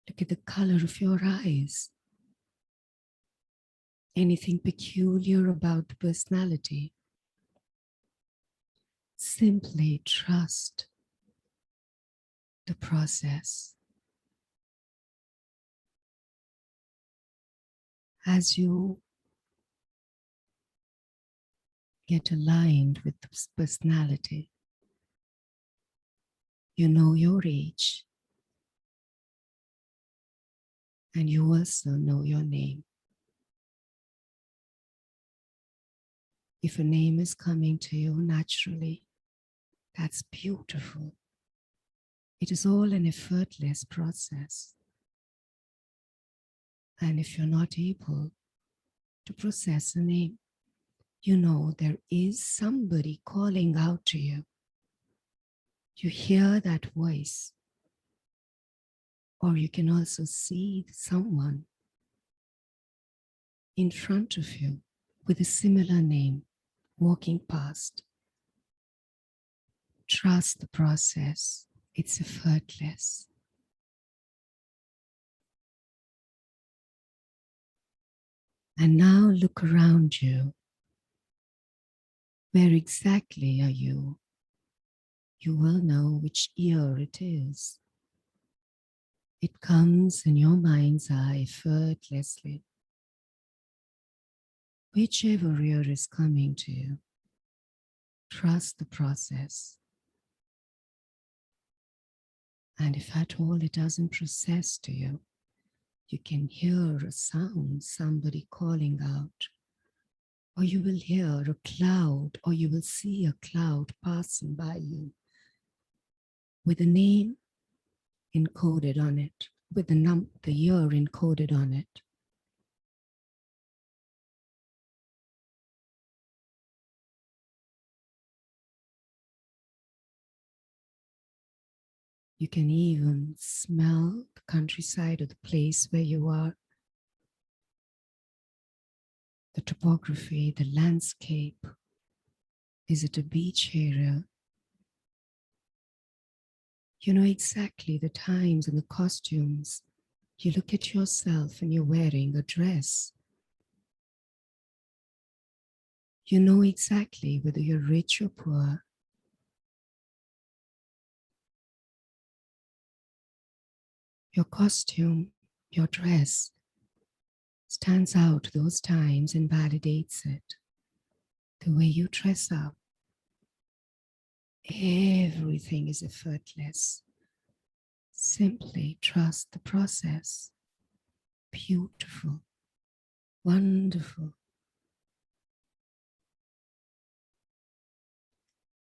Look at the color of your eyes. Anything peculiar about the personality? Simply trust the process. As you get aligned with this personality, you know your age, and you also know your name. If a name is coming to you naturally, that's beautiful. It is all an effortless process. And if you're not able to process a name, you know there is somebody calling out to you. You hear that voice, or you can also see someone in front of you with a similar name walking past. Trust the process. It's effortless. And now look around you. Where exactly are you? You will know which ear it is. It comes in your mind's eye effortlessly. Whichever ear is coming to you, trust the process. And if at all it doesn't process to you, you can hear a sound, somebody calling out, or you will hear a cloud, or you will see a cloud passing by you with a name encoded on it, with the year encoded on it. You can even smell the countryside or the place where you are, the topography, the landscape. Is it a beach area? You know exactly the times and the costumes. You look at yourself and you're wearing a dress. You know exactly whether you're rich or poor. Your costume, your dress stands out those times and validates it. The way you dress up, everything is effortless. Simply trust the process. Beautiful, wonderful.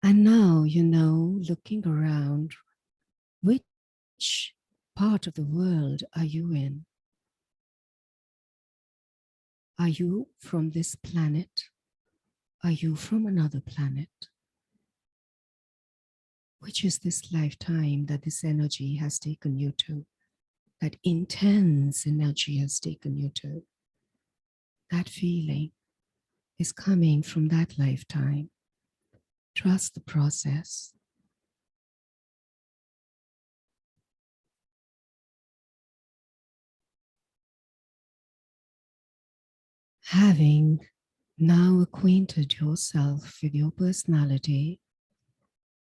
And now, you know, looking around, which part of the world are you in? Are you from this planet? Are you from another planet? Which is this lifetime that this energy has taken you to? That intense energy has taken you to? That feeling is coming from that lifetime. Trust the process. Having now acquainted yourself with your personality,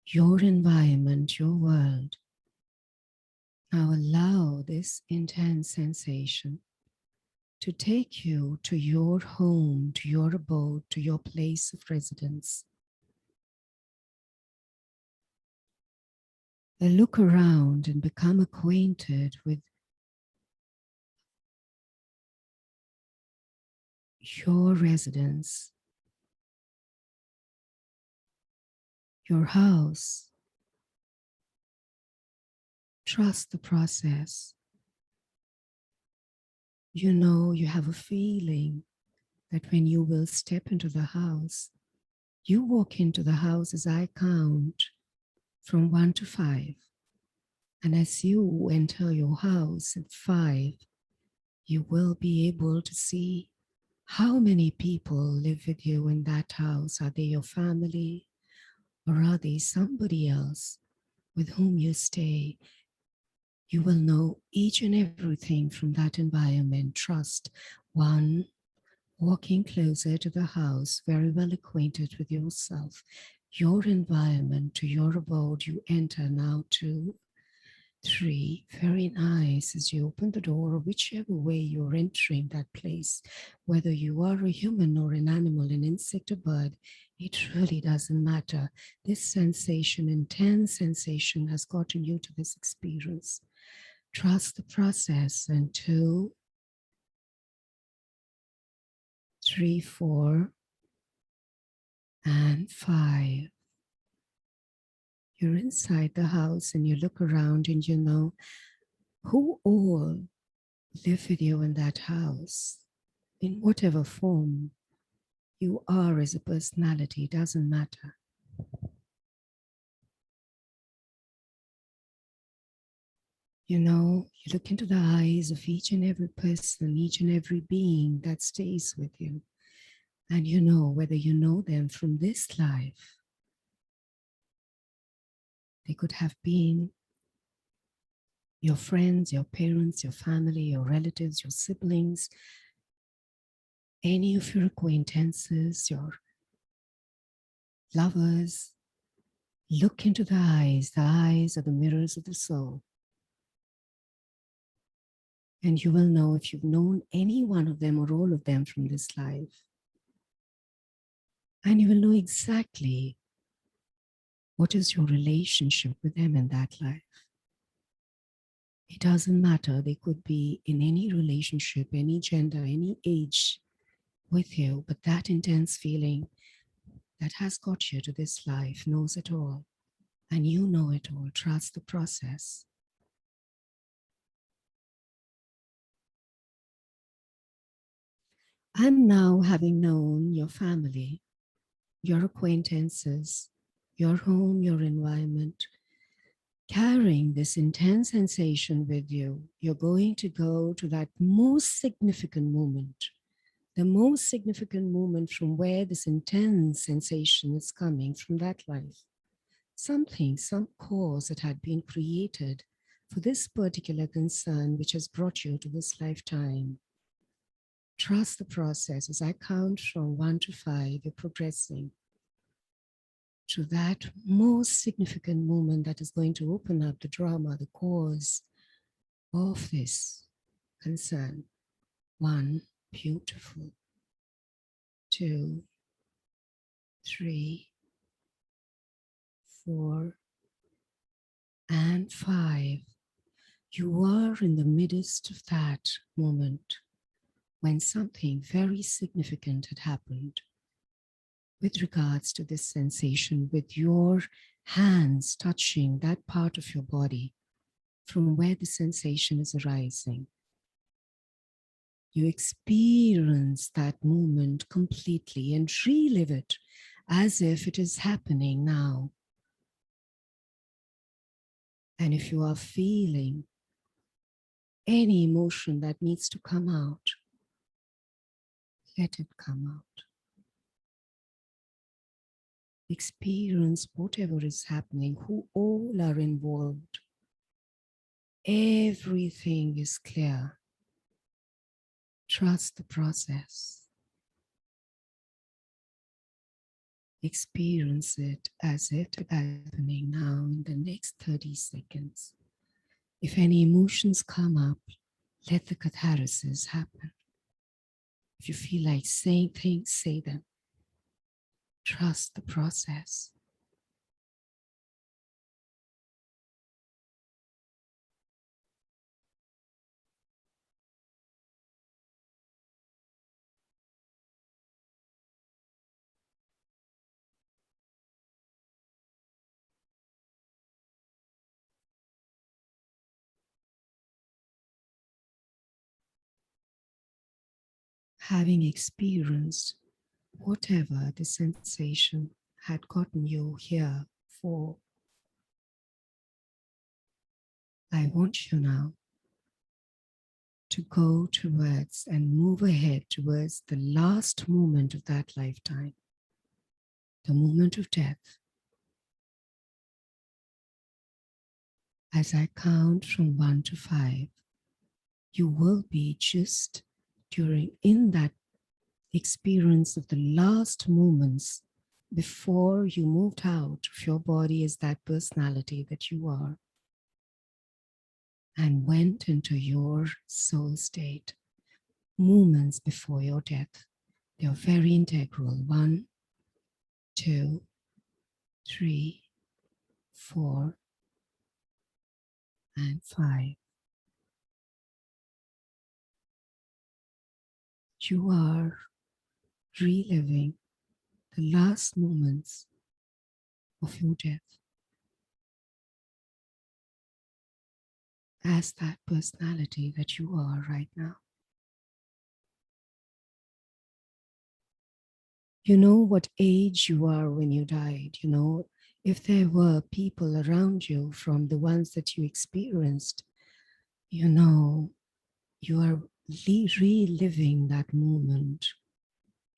your environment, your world, now allow this intense sensation to take you to your home, to your abode, to your place of residence. Look around and become acquainted with your residence, your house. Trust the process. You know, you have a feeling that when you will step into the house, you walk into the house as I count from 1 to 5. And as you enter your house at 5, you will be able to see how many people live with you in that house. Are they your family, or are they somebody else with whom you stay? You will know each and everything from that environment. Trust. 1, walking closer to the house, very well acquainted with yourself. your environment, to your abode. You enter now 2, 3. Very nice. As you open the door, or whichever way you're entering that place, whether you are a human or an animal, an insect, a bird, it really doesn't matter. This sensation, intense sensation, has gotten you to this experience. Trust the process. And 2, 3, 4, and 5. You're inside the house and you look around and you know who all live with you in that house, in whatever form you are as a personality, doesn't matter. You know, you look into the eyes of each and every person, each and every being that stays with you. And you know whether you know them from this life. They could have been your friends, your parents, your family, your relatives, your siblings, any of your acquaintances, your lovers. Look into the eyes. The eyes are the mirrors of the soul. And you will know if you've known any one of them or all of them from this life. And you will know exactly what is your relationship with them in that life. It doesn't matter. They could be in any relationship, any gender, any age with you, but that intense feeling that has got you to this life knows it all. And you know it all. Trust the process. And now, having known your family, your acquaintances, your home, your environment, carrying this intense sensation with you, you're going to go to that most significant moment, the most significant moment from where this intense sensation is coming from that life. Something, some cause that had been created for this particular concern which has brought you to this lifetime. Trust the process. As I count from 1 to 5, you're progressing to that most significant moment that is going to open up the drama, the cause of this concern. 1, beautiful. 2, 3, 4, and 5. You are in the midst of that moment when something very significant had happened with regards to this sensation, with your hands touching that part of your body from where the sensation is arising. You experience that moment completely and relive it as if it is happening now. And if you are feeling any emotion that needs to come out, let it come out. Experience whatever is happening, who all are involved. Everything is clear. Trust the process. Experience it as it is happening now in the next 30 seconds. If any emotions come up, let the catharsis happen. If you feel like saying things, say them. Trust the process. Having experienced whatever the sensation had gotten you here for, I want you now to go towards and move ahead towards the last moment of that lifetime, the moment of death. As I count from 1 to 5, you will be just in that experience of the last moments before you moved out of your body as that personality that you are and went into your soul state moments before your death. They are very integral. 1, 2, 3, 4, and 5. You are reliving the last moments of your death as that personality that you are right now. You know what age you are when you died. You know, if there were people around you from the ones that you experienced, you know, you are reliving that moment.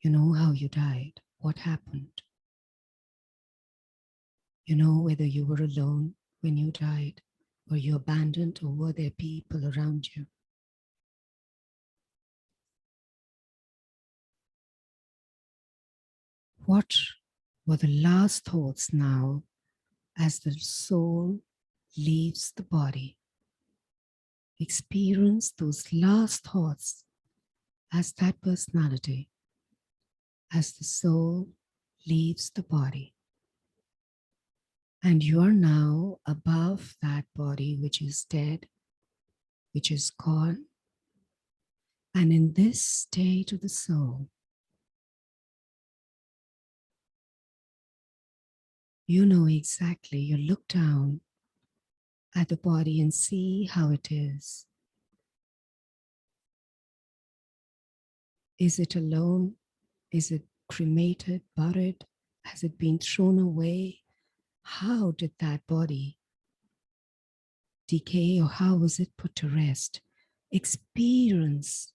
You know how you died, what happened. You know whether you were alone when you died, were you abandoned, or were there people around you? What were the last thoughts now as the soul leaves the body? Experience those last thoughts as that personality, as the soul leaves the body. And you are now above that body which is dead, which is gone. And in this state of the soul, you know exactly, you look down at the body and see how it is. Is it alone? Is it cremated, buried? Has it been thrown away? How did that body decay, or how was it put to rest? Experience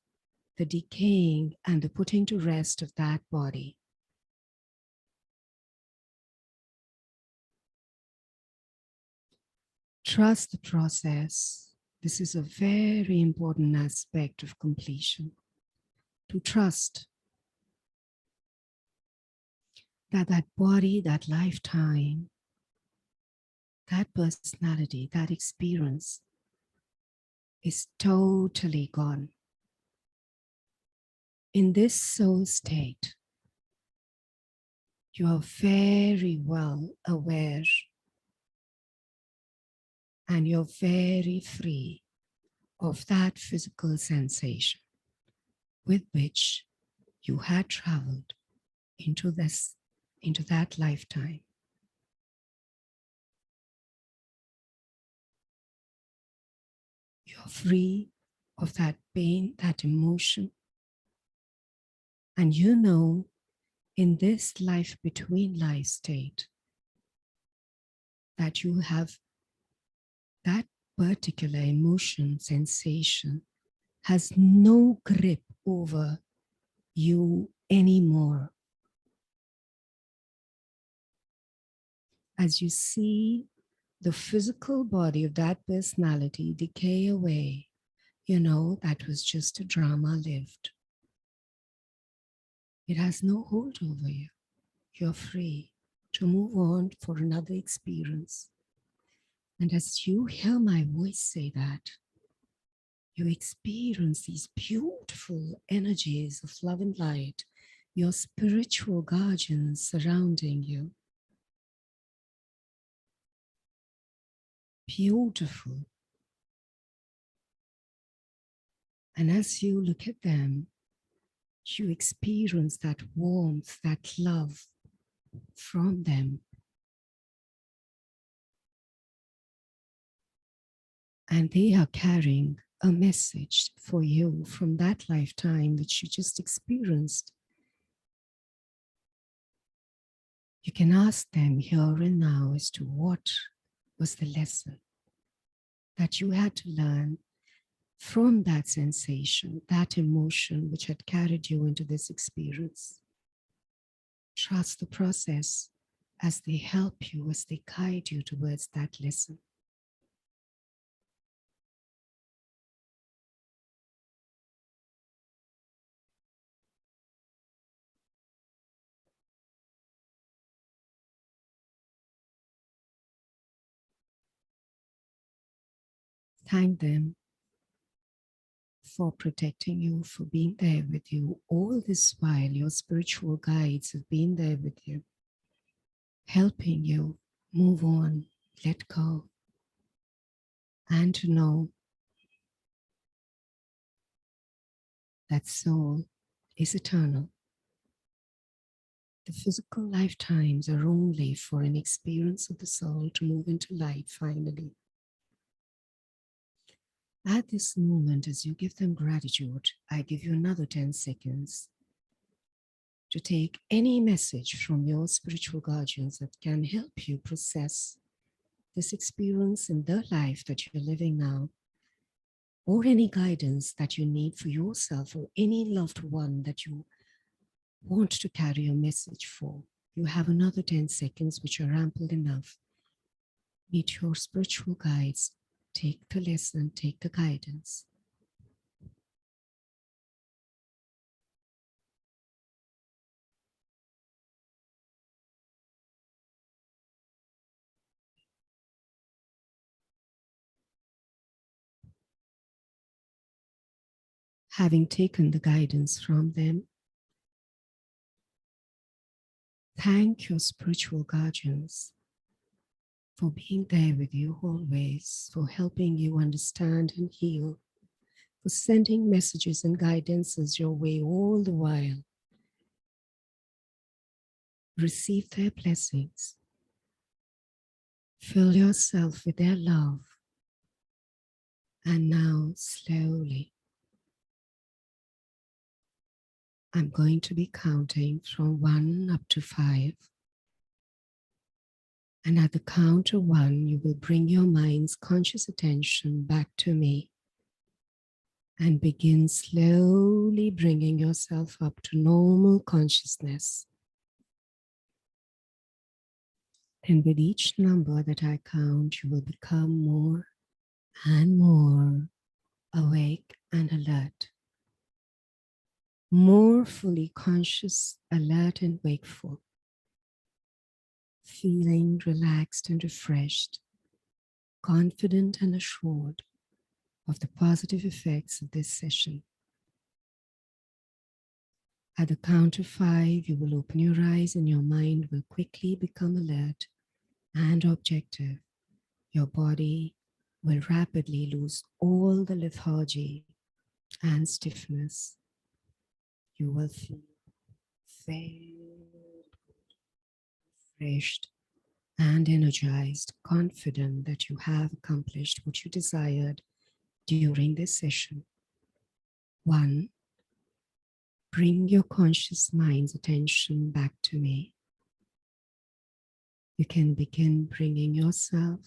the decaying and the putting to rest of that body. Trust the process. This is a very important aspect of completion. To trust that that body, that lifetime, that personality, that experience is totally gone. In this soul state, you are very well aware and you're very free of that physical sensation with which you had traveled into that lifetime. You're free of that pain, that emotion. And you know, in this life between life state, that you have that particular emotion, sensation, has no grip over you anymore. As you see the physical body of that personality decay away, you know that was just a drama lived. It has no hold over you. You're free to move on for another experience. And as you hear my voice say that, you experience these beautiful energies of love and light, your spiritual guardians surrounding you. Beautiful. And as you look at them, you experience that warmth, that love from them. And they are carrying a message for you from that lifetime which you just experienced. You can ask them here and now as to what was the lesson that you had to learn from that sensation, that emotion which had carried you into this experience. Trust the process as they help you, as they guide you towards that lesson. Thank them for protecting you, for being there with you. All this while, your spiritual guides have been there with you, helping you move on, let go, and to know that soul is eternal. The physical lifetimes are only for an experience of the soul to move into light finally. At this moment, as you give them gratitude, I give you another 10 seconds to take any message from your spiritual guardians that can help you process this experience in the life that you're living now, or any guidance that you need for yourself or any loved one that you want to carry a message for. You have another 10 seconds, which are ample enough. Meet your spiritual guides. Take the lesson, take the guidance. Having taken the guidance from them, thank your spiritual guardians for being there with you always, for helping you understand and heal, for sending messages and guidances your way all the while. Receive their blessings. Fill yourself with their love. And now, slowly, I'm going to be counting from 1 up to 5. And at the count of 1, you will bring your mind's conscious attention back to me and begin slowly bringing yourself up to normal consciousness. And with each number that I count, you will become more and more awake and alert, more fully conscious, alert, and wakeful, feeling relaxed and refreshed, confident and assured of the positive effects of this session. At the count of 5, you will open your eyes and your mind will quickly become alert and objective. Your body will rapidly lose all the lethargy and stiffness. You will feel very refreshed and energized, confident that you have accomplished what you desired during this session. 1. Bring your conscious mind's attention back to me. You can begin bringing yourself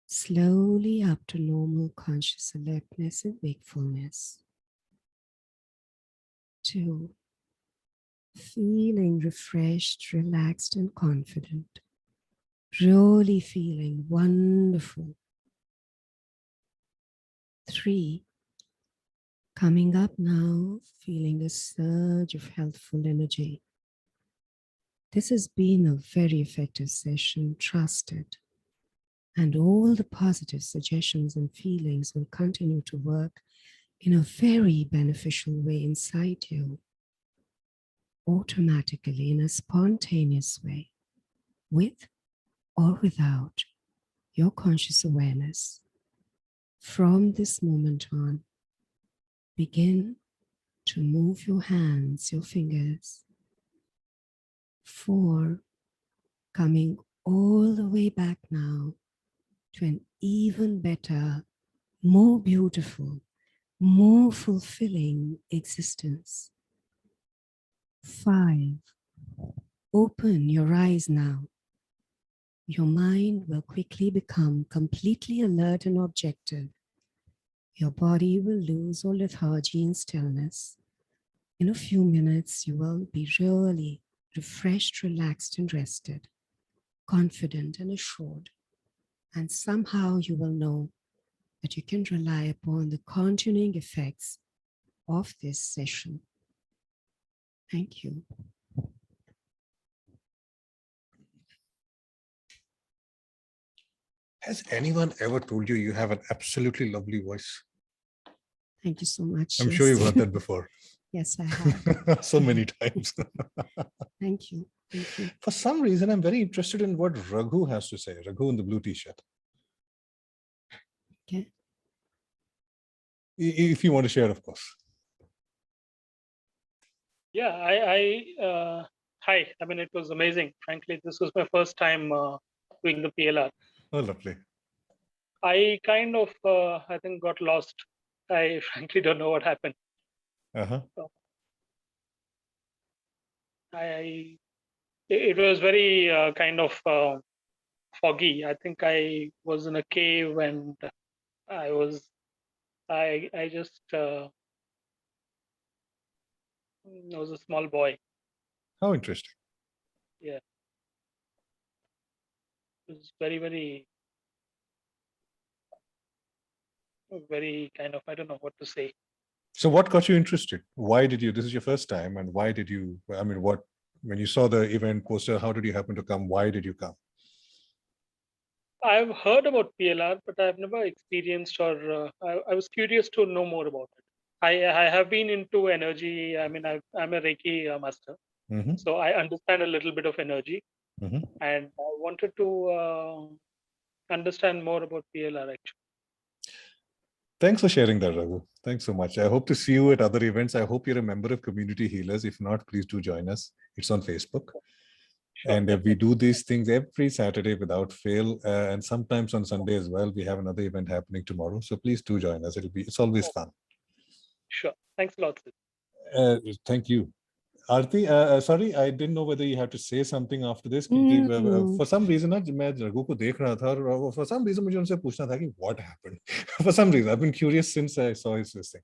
slowly up to normal conscious alertness and wakefulness. 2. Feeling refreshed, relaxed, and confident. Really feeling wonderful. 3. Coming up now, feeling a surge of healthful energy. This has been a very effective session, trusted, and all the positive suggestions and feelings will continue to work in a very beneficial way inside you, automatically, in a spontaneous way, with or without your conscious awareness. From this moment on, begin to move your hands, your fingers. 4, coming all the way back now to an even better, more beautiful, more fulfilling existence. 5, open your eyes now. Your mind will quickly become completely alert and objective. Your body will lose all lethargy and stillness. In a few minutes, you will be really refreshed, relaxed, and rested, confident and assured. And somehow you will know that you can rely upon the continuing effects of this session. Thank you. Has anyone ever told you you have an absolutely lovely voice? Thank you so much. I'm Yes. sure you've heard that before. Yes, I have. So many times. Thank you. Thank you. For some reason, I'm very interested in what Raghu has to say. Raghu in the blue t-shirt. Okay. If you want to share, of course. Yeah, hi. I mean, it was amazing. Frankly, this was my first time doing the PLR. Oh, lovely. I kind of, I think, got lost. I frankly don't know what happened. Uh-huh. It was very kind of foggy. I think I was in a cave and I just was a small boy. How interesting. Yeah. It was very kind of, I don't know what to say. So what got you interested? Why did you, this is your first time, and why did you, I mean, what, when you saw the event poster, how did you happen to come? Why did you come? I've heard about PLR, but I've never experienced or I was curious to know more about it. I have been into energy. I mean, I'm a Reiki master, so I understand a little bit of energy, and I wanted to understand more about PLR actually. Thanks for sharing that, Raghu. Thanks so much. I hope to see you at other events. I hope you're a member of Community Healers. If not, please do join us. It's on Facebook. Sure, and we do these things every Saturday without fail. And sometimes on Sunday as well. We have another event happening tomorrow. So please do join us. It's always fun. Sure. Thanks a lot. Thank you. Aarti, sorry, I didn't know whether you had to say something after this. For some reason, मैं रघु को देख रहा था और for some reason मुझे उनसे पूछना था कि what happened. For some reason, I've been curious since I saw his thing,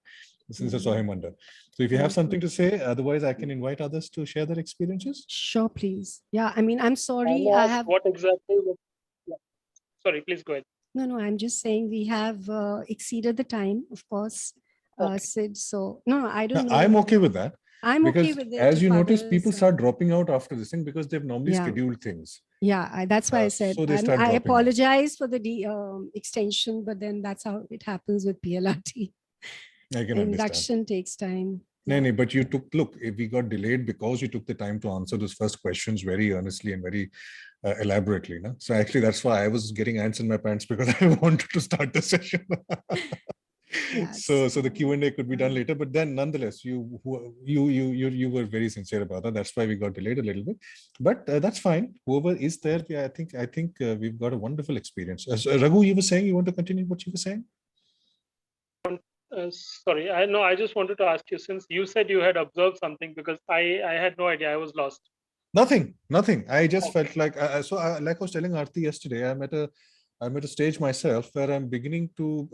since I saw him under. So if you have something to say, otherwise I can invite others to share their experiences. Sure, please. Yeah, I mean, I'm sorry. I have. What exactly? Yeah. Sorry, please go ahead. No, I'm just saying we have exceeded the time, of course, Sid. So no, I don't know. I'm okay with that. I'm because okay with it. as you notice, people start dropping out after this thing because they've normally scheduled things. Yeah, that's why I said. So they start I dropping apologize for the extension, but then that's how it happens with PLRT. I can Induction takes time. No, but you took, look, we got delayed because you took the time to answer those first questions very earnestly and very elaborately. No? So actually, that's why I was getting ants in my pants because I wanted to start the session. Yes. So the Q&A could be done later, but then nonetheless, you were very sincere about that. That's why we got delayed a little bit, but that's fine. Whoever is there, yeah, I think we've got a wonderful experience. Raghu, you were saying you want to continue what you were saying? Sorry, I just wanted to ask you, since you said you had observed something, because I had no idea. I was lost. Nothing. I just felt like like I was telling Aarti yesterday, I'm at a stage myself where I'm beginning to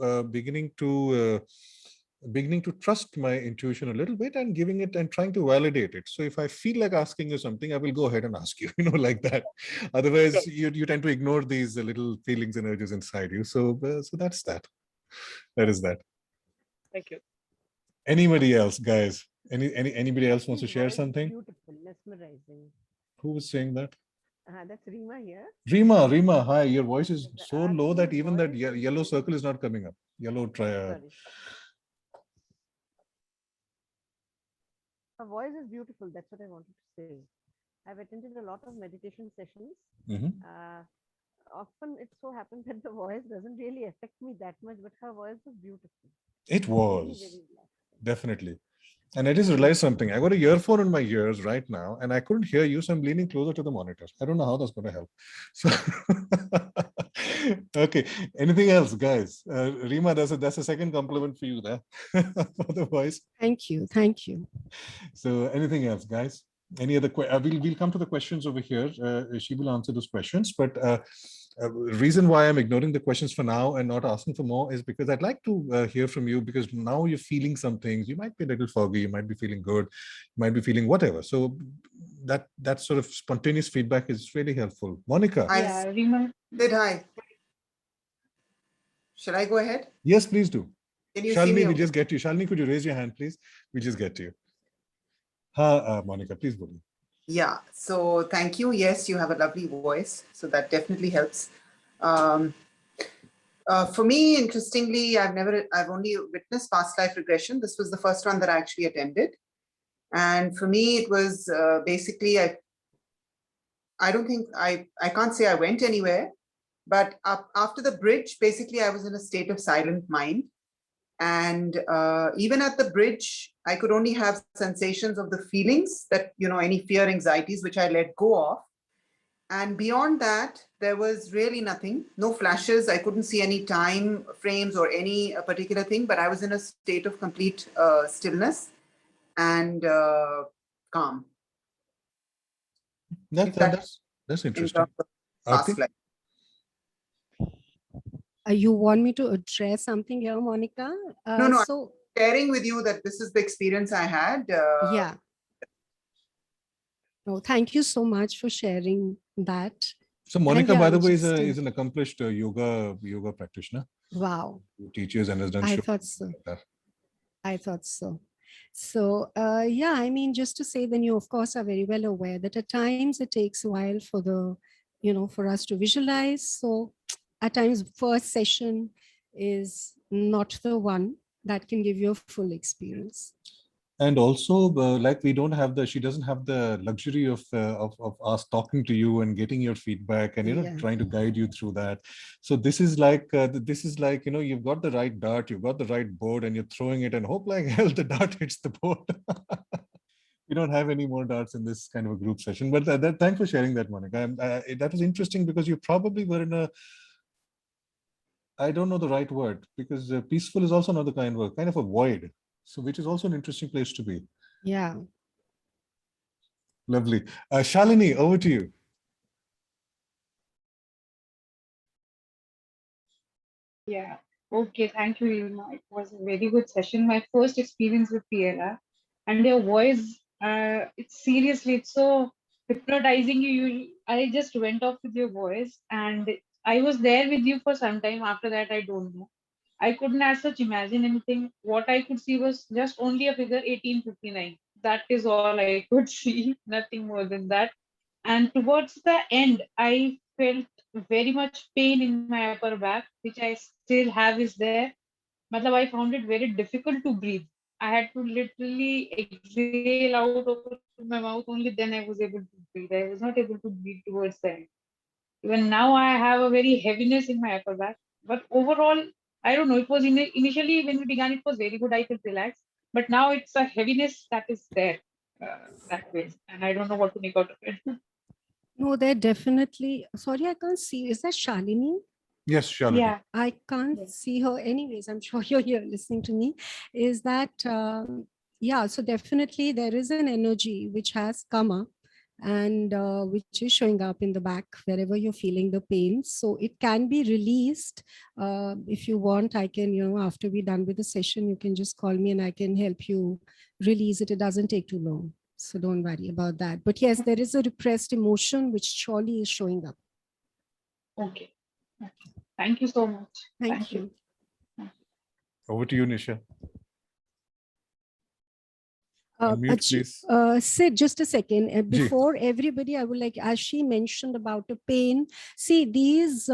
trust my intuition a little bit and giving it and trying to validate it. So if I feel like asking you something, I will go ahead and ask you, like that. Otherwise, you tend to ignore these little feelings and urges inside you. So that's that. That is that. Thank you. Anybody else, guys? Anybody else wants to share something? Beautiful, mesmerizing. Who was saying that? That's Rima here. Rima, hi. Your voice is so low that even that yellow circle is not coming up. Yellow Her voice is beautiful. That's what I wanted to say. I've attended a lot of meditation sessions. Often it so happens that the voice doesn't really affect me that much, but her voice was beautiful. It was. Very definitely. And I just realized something. I got a earphone in my ears right now, and I couldn't hear you, so I'm leaning closer to the monitor. I don't know how that's going to help. So, okay. Anything else, guys? Rima, that's a second compliment for you there for the voice. Thank you. So, anything else, guys? Any other we'll come to the questions over here. She will answer those questions, but reason why I'm ignoring the questions for now and not asking for more is because I'd like to hear from you, because now you're feeling some things. You might be a little foggy, you might be feeling good, you might be feeling whatever. So that sort of spontaneous feedback is really helpful. Monica. Rima did hi. Should I go ahead? Yes, please do. Can you Shalini, see me? we just get to you. Shalini, could you raise your hand, please? We just get to you. Monica, please go. Yeah, so thank you. Yes, you have a lovely voice, so that definitely helps. For me, interestingly, I've only witnessed past life regression. This was the first one that I actually attended. And for me, it was basically, I don't think, I can't say I went anywhere, but after the bridge, basically I was in a state of silent mind. And even at the bridge, I could only have sensations of the feelings that, any fear, anxieties, which I let go of. And beyond that, there was really nothing, no flashes. I couldn't see any time frames or any particular thing, but I was in a state of complete stillness and calm. That's In interesting. terms of past life. You want me to address something here, Monica? No, So I'm sharing with you that this is the experience I had. yeah. No, thank you so much for sharing that. So Monica, by the way, just, is an accomplished yoga practitioner. Wow. Who teaches and has done I shows thought so. like that. I thought so. So yeah, I mean, just to say, then you of course are very well aware that at times it takes a while for the, for us to visualize. So at times first session is not the one that can give you a full experience. And also, like she doesn't have the luxury of us talking to you and getting your feedback and trying to guide you through that. So this is like you've got the right dart, you've got the right board, and you're throwing it, and hope like hell the dart hits the board. We don't have any more darts in this kind of a group session. But thanks for sharing that, Monica. That was interesting because you probably were in a, I don't know the right word, because peaceful is also another kind of a void. So which is also an interesting place to be. Yeah. Lovely. Shalini, over to you. Yeah. Okay. Thank you, Ilma. It was a very good session. My first experience with PLR, and your voice, it's so hypnotizing. I just went off with your voice, and I was there with you for some time. After that, I don't know. I couldn't as such imagine anything. What I could see was just only a figure 1859. That is all I could see, nothing more than that. And towards the end, I felt very much pain in my upper back, which I still have is there. Matlab, I found it very difficult to breathe. I had to literally exhale out of my mouth, only then I was able to breathe. I was not able to breathe towards the end. Even now, I have a very heaviness in my upper back. But overall, I don't know. It was initially when we began, it was very good. I felt relaxed. But now it's a heaviness that is there that way. And I don't know what to make out of it. No, they're definitely, sorry, I can't see. Is that Shalini? Yes, Shalini. Yeah. I can't see her anyways. I'm sure you're here listening to me. Is that, yeah, so definitely there is an energy which has come up and which is showing up in the back wherever you're feeling the pain. So it can be released. If you want, I can, after we're done with the session, you can just call me and I can help you release it. It doesn't take too long. So don't worry about that. But yes, there is a repressed emotion which surely is showing up. Okay. Thank you so much. Thank you. Over to you, Nisha. Unmute, please. Sid, just a second. Before everybody, I would like, as she mentioned about the pain, see these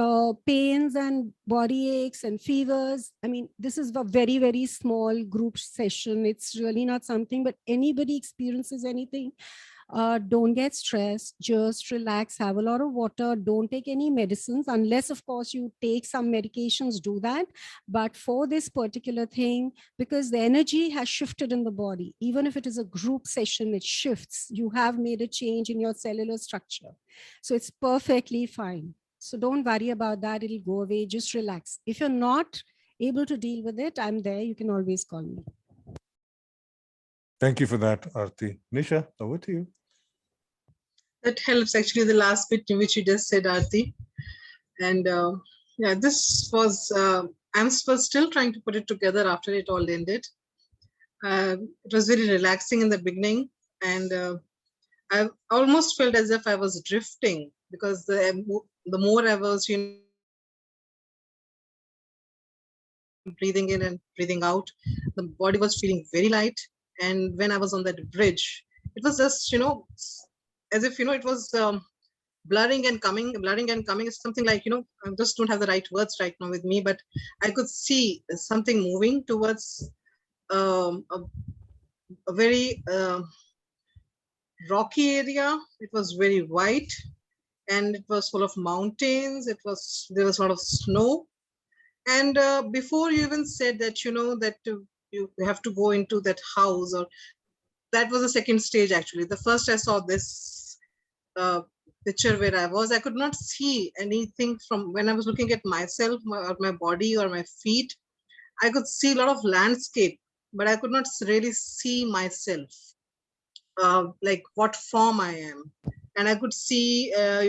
pains and body aches and fevers. I mean, this is a very, very small group session. It's really not something, but anybody experiences anything. Don't get stressed, just relax, have a lot of water, don't take any medicines unless of course you take some medications, do that. But for this particular thing, because the energy has shifted in the body, even if it is a group session, it shifts. You have made a change in your cellular structure. So it's perfectly fine. So don't worry about that, it'll go away, just relax. If you're not able to deal with it, I'm there, you can always call me. Thank you for that, Aarti. Nisha, over to you. That helps actually, the last bit which you just said, Aarti. And yeah, this was, I was still trying to put it together after it all ended. It was very relaxing in the beginning. And I almost felt as if I was drifting because the more I was, breathing in and breathing out, the body was feeling very light. And when I was on that bridge, it was just, as if, it was blurring and coming is something like, I just don't have the right words right now with me, but I could see something moving towards a very rocky area. It was very white and it was full of mountains. There was a lot of snow. And before you even said that, that you have to go into that house, or that was the second stage actually. The first I saw this picture where I could not see anything from when I was looking at myself, or my body or my feet. I could see a lot of landscape, but I could not really see myself, like what form I am. And I could see, a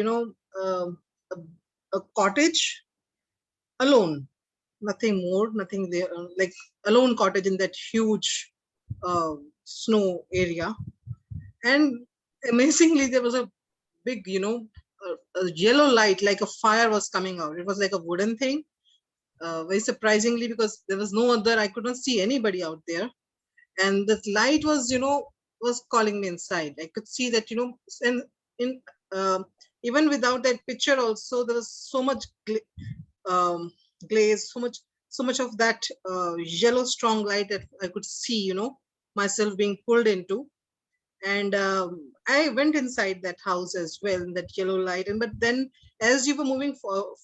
cottage alone, nothing more, nothing there, like a lone cottage in that huge snow area. And amazingly, there was a big, a yellow light, like a fire was coming out. It was like a wooden thing. Very surprisingly, because there was no other, I could not see anybody out there. And the light was, was calling me inside. I could see that, and even without that picture also, there was so much glaze, so much of that yellow strong light that I could see, myself being pulled into. And I went inside that house as well, in that yellow light. And but then as you were moving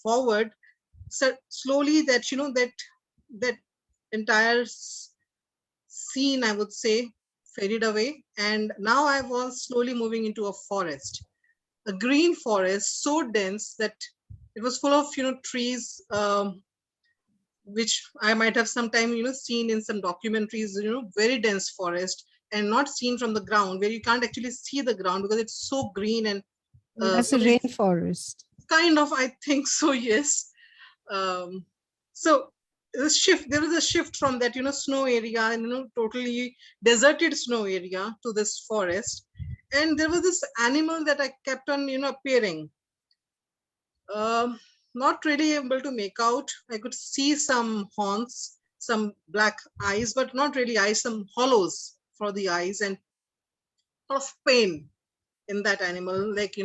forward, so slowly that, that entire scene, I would say, faded away. And now I was slowly moving into a forest, a green forest, so dense that it was full of, trees, which I might have sometime, seen in some documentaries, very dense forest, and not seen from the ground, where you can't actually see the ground because it's so green. And that's a rainforest. Kind of, I think so, yes. So there was a shift from that, snow area and, totally deserted snow area to this forest. And there was this animal that I kept on, appearing. Not really able to make out. I could see some horns, some black eyes, but not really eyes, some hollows for the eyes, and a lot of pain in that animal, like,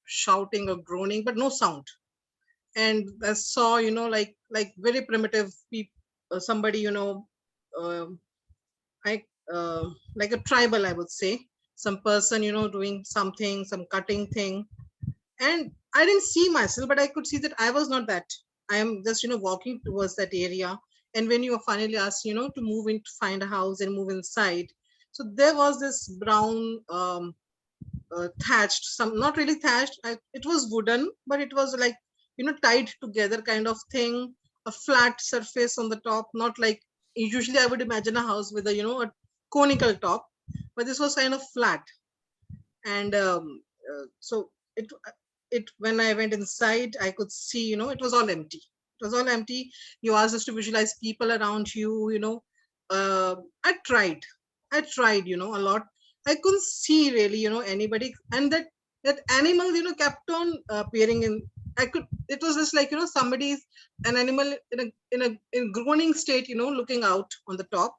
shouting or groaning, but no sound. And I saw, like very primitive people, somebody, like a tribal, I would say, some person, doing something, some cutting thing. And I didn't see myself, but I could see that I was not that. I am just, walking towards that area. And when you were finally asked, to move in, to find a house and move inside. So there was this brown, thatched, some not really thatched. It was wooden, but it was like, tied together kind of thing, a flat surface on the top, not like usually I would imagine a house with a, a conical top, but this was kind of flat. And so when I went inside, I could see, it was all empty. It was all empty. You asked us to visualize people around you, I tried, a lot. I couldn't see really, anybody. And that animal, kept on appearing in, it was just like, somebody's, an animal in groaning state, looking out on the top,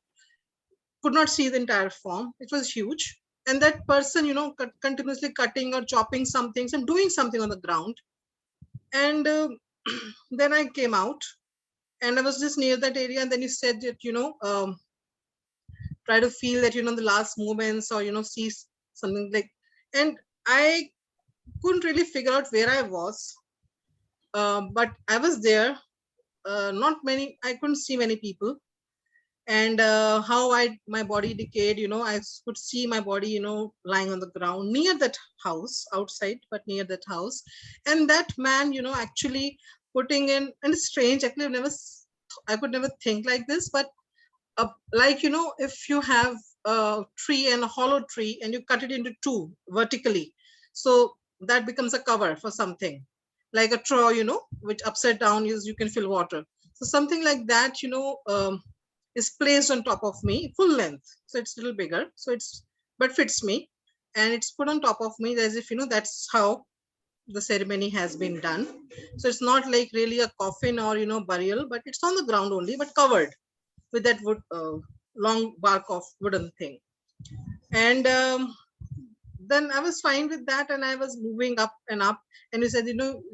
could not see the entire form. It was huge. And that person, continuously cutting or chopping something, and doing something on the ground. And then I came out, and I was just near that area. And then you said that, try to feel that, the last moments, or, see something like, and I couldn't really figure out where I was. But I was there, I couldn't see many people. And how my body decayed, I could see my body, lying on the ground near that house, outside, but near that house. And that man, actually putting in, and it's strange, actually, I could never think like this, but like, if you have a tree and a hollow tree, and you cut it into two vertically, so that becomes a cover for something, like a straw, which upside down is, you can fill water. So something like that, is placed on top of me, full length. So it's a little bigger. So but fits me. And it's put on top of me as if, that's how the ceremony has been done. So it's not like really a coffin or, burial, but it's on the ground only, but covered with that wood, long bark of wooden thing. And then I was fine with that, and I was moving up and up. And you said,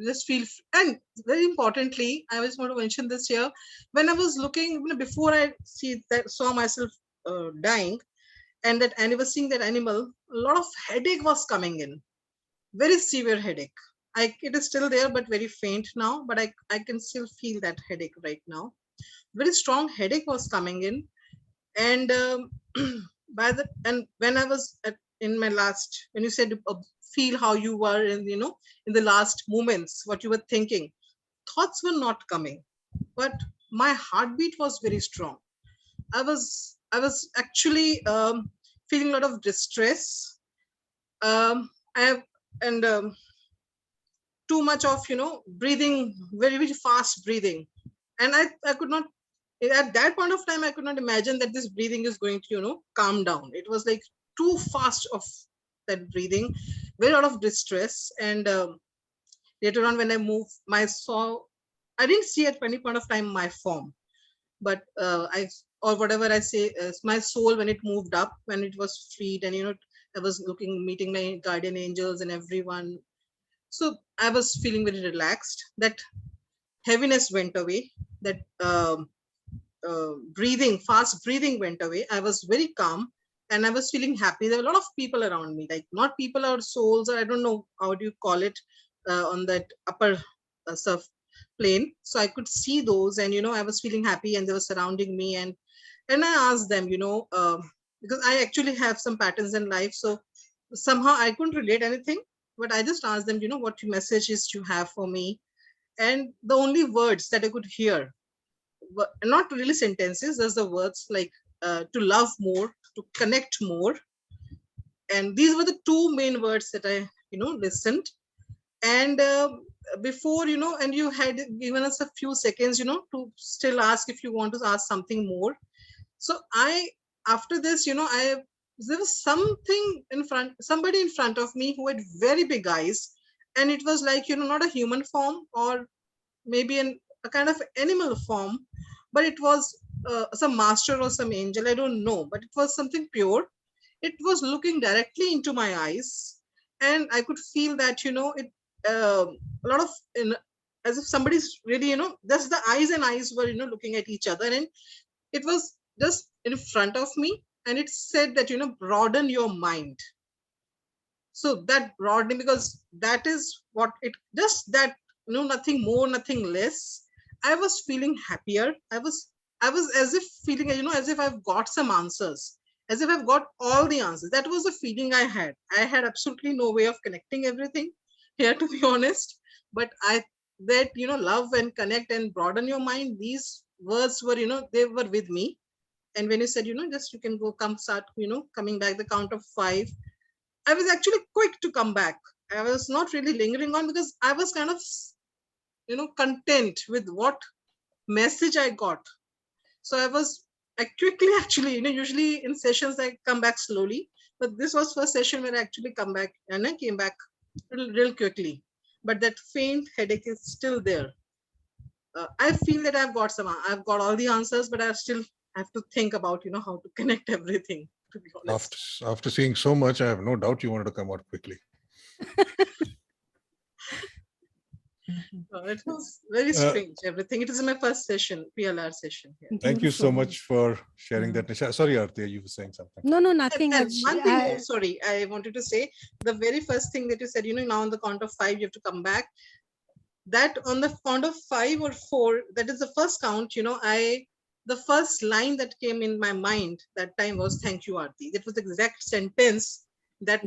just feel. And very importantly, I just want to mention this here. When I was looking, before I saw myself dying, and that I was seeing that animal, a lot of headache was coming in, very severe headache. It is still there, but very faint now. But I can still feel that headache right now. Very strong headache was coming in, and when I was in my last, when you said feel how you were in in the last moments, what you were thinking, thoughts were not coming, but my heartbeat was very strong. I was actually feeling a lot of distress. Too much of breathing, very very fast breathing, and I could not, at that point of time I could not imagine that this breathing is going to calm down. It was like too fast of that breathing, very lot of distress. And later on when I moved, I didn't see at any point of time my form, but I say, my soul, when it moved up, when it was freed, and I was meeting my guardian angels and everyone. So I was feeling very relaxed. That heaviness went away. That fast breathing went away. I was very calm, and I was feeling happy. There were a lot of people around me, like not people or souls, or I don't know how do you call it, on that upper surf plane. So I could see those, and I was feeling happy, and they were surrounding me. And I asked them, because I actually have some patterns in life, so somehow I couldn't relate anything, but I just asked them, what messages you have for me. And the only words that I could hear, not really sentences, there's the words like to love more, to connect more. And these were the two main words that I listened. And before, and you had given us a few seconds to still ask if you want to ask something more. So after this, there was somebody in front of me who had very big eyes, and it was like not a human form, or maybe a kind of animal form, but it was some master or some angel, I don't know, but it was something pure. It was looking directly into my eyes, and I could feel that it a lot of as if somebody's really just the eyes and eyes were looking at each other, and it was just in front of me, and it said that broaden your mind. So that broadening, because that is what it just that nothing more, nothing less. I was feeling happier. I was as if feeling as if I've got some answers, as if I've got all the answers. That was the feeling I had. I had absolutely no way of connecting everything here, to be honest, but that love and connect and broaden your mind, these words were they were with me. And when you said just you can start coming back, the count of 5, I was actually quick to come back. I was not really lingering on, because I was kind of content with what message I got. So I quickly actually usually in sessions I come back slowly, but this was first session where I actually come back, and I came back real quickly. But that faint headache is still there. I feel that I've got all the answers, but I still have to think about how to connect everything, to be honest. After seeing so much, I have no doubt you wanted to come out quickly. It was very strange, everything. It is my first session, PLR session here. Thank you so much for sharing that, Nisha. Sorry, Aarti, you were saying something. No, nothing. And one thing more, sorry, I wanted to say, the very first thing that you said, now on the count of 5, you have to come back. That on the count of 5 or 4, that is the first count, the first line that came in my mind that time was, thank you, Aarti. That was the exact sentence that,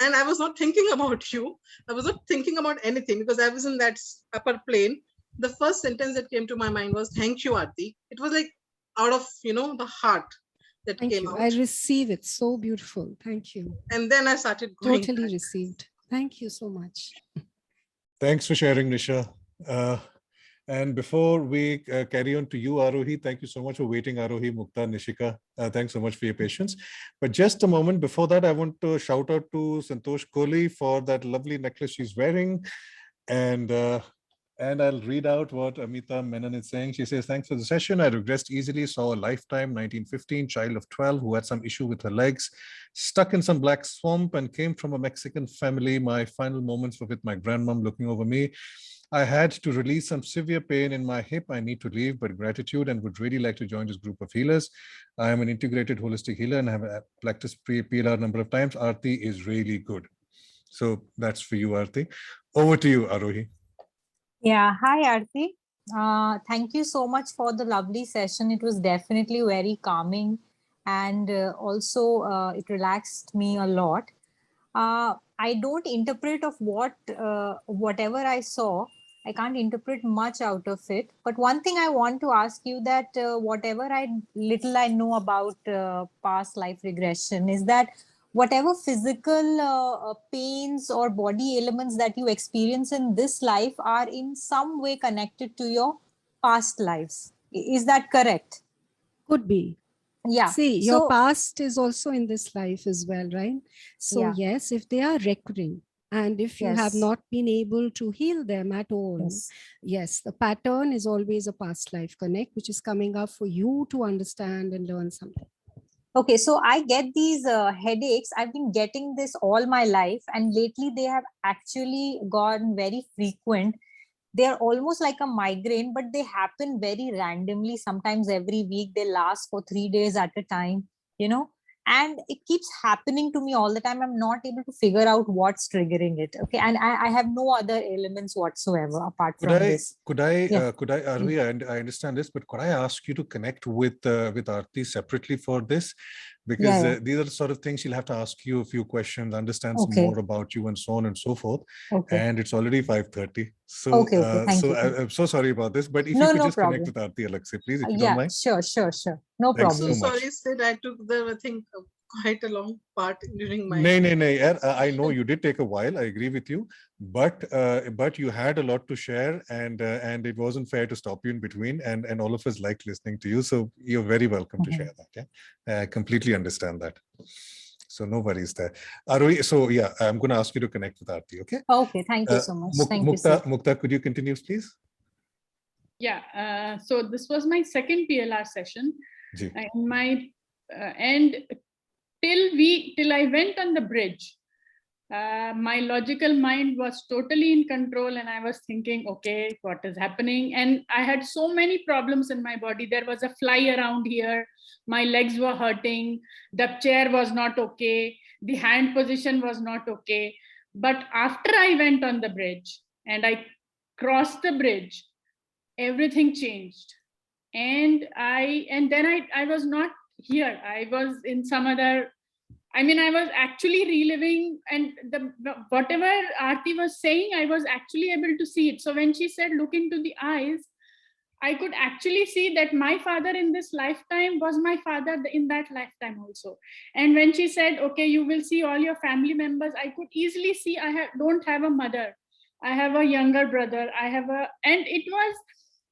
and I was not thinking about you. I was not thinking about anything, because I was in that upper plane. The first sentence that came to my mind was, thank you, Aarti. It was like out of, the heart that came out. I receive it. So beautiful. Thank you. And then I started going Totally back. received. Thank you so much. Thanks for sharing, Nisha. And before we carry on to you, Aarohi, thank you so much for waiting, Aarohi, Mukta, Nishika. Thanks so much for your patience. But just a moment before that, I want to shout out to Santosh Kohli for that lovely necklace she's wearing. And And I'll read out what Amita Menon is saying. She says, thanks for the session. I regressed easily, saw a lifetime, 1915, child of 12 who had some issue with her legs, stuck in some black swamp and came from a Mexican family. My final moments were with my grandmom looking over me. I had to release some severe pain in my hip. I need to leave, but gratitude and would really like to join this group of healers. I am an integrated holistic healer and have practiced PLR a number of times. Aarti is really good. So that's for you, Aarti. Over to you, Arohi. Yeah, hi Aarti. Thank you so much for the lovely session. It was definitely very calming, and also it relaxed me a lot. I don't interpret of whatever I saw. I can't interpret much out of it. But one thing I want to ask you that whatever I know about past life regression is that whatever physical pains or body elements that you experience in this life are in some way connected to your past lives. Is that correct? Could be. Yeah. See, your past is also in this life as well, right? So Yeah. yes, if they are recurring, and if you have not been able to heal them at all, yes, the pattern is always a past life connect, which is coming up for you to understand and learn something. Okay, so I get these headaches. I've been getting this all my life, and lately they have actually gone very frequent. They're almost like a migraine, but they happen very randomly. Sometimes every week, they last for 3 days at a time, and it keeps happening to me all the time. I'm not able to figure out what's triggering it. Okay, and I have no other elements whatsoever apart from this. Could I, Arvi, I understand this, but could I ask you to connect with Aarti separately for this? Because these are the sort of things she'll have to ask you a few questions, understand some more about you and so on and so forth. And it's already 5:30. So, I'm so sorry about this, but if you could just connect with Aarti, Alexei, please, if you don't mind. Sure. No Thanks problem. so much. Sorry, Sid, I took I think, quite a long part during my... No. I know you did take a while. I agree with you, but you had a lot to share, and it wasn't fair to stop you in between. And all of us liked listening to you, so you're very welcome to share that. Yeah, I completely understand that. So no worries there. Arui, so yeah, I'm going to ask you to connect with Aarti. Okay. Okay. Thank you so much. Thank you, sir. Mukta, could you continue, please? Yeah. So this was my second PLR session, and my and till I went on the bridge, my logical mind was totally in control, and I was thinking, okay, what is happening? And I had so many problems in my body. There was a fly around here. My legs were hurting. The chair was not okay. The hand position was not okay. But after I went on the bridge and I crossed the bridge, everything changed. And then I was not here. I was in some other, I was actually reliving, and whatever Aarti was saying, I was actually able to see it. So when she said, look into the eyes, I could actually see that my father in this lifetime was my father in that lifetime also. And when she said, okay, you will see all your family members, I could easily see don't have a mother. I have a younger brother. And it was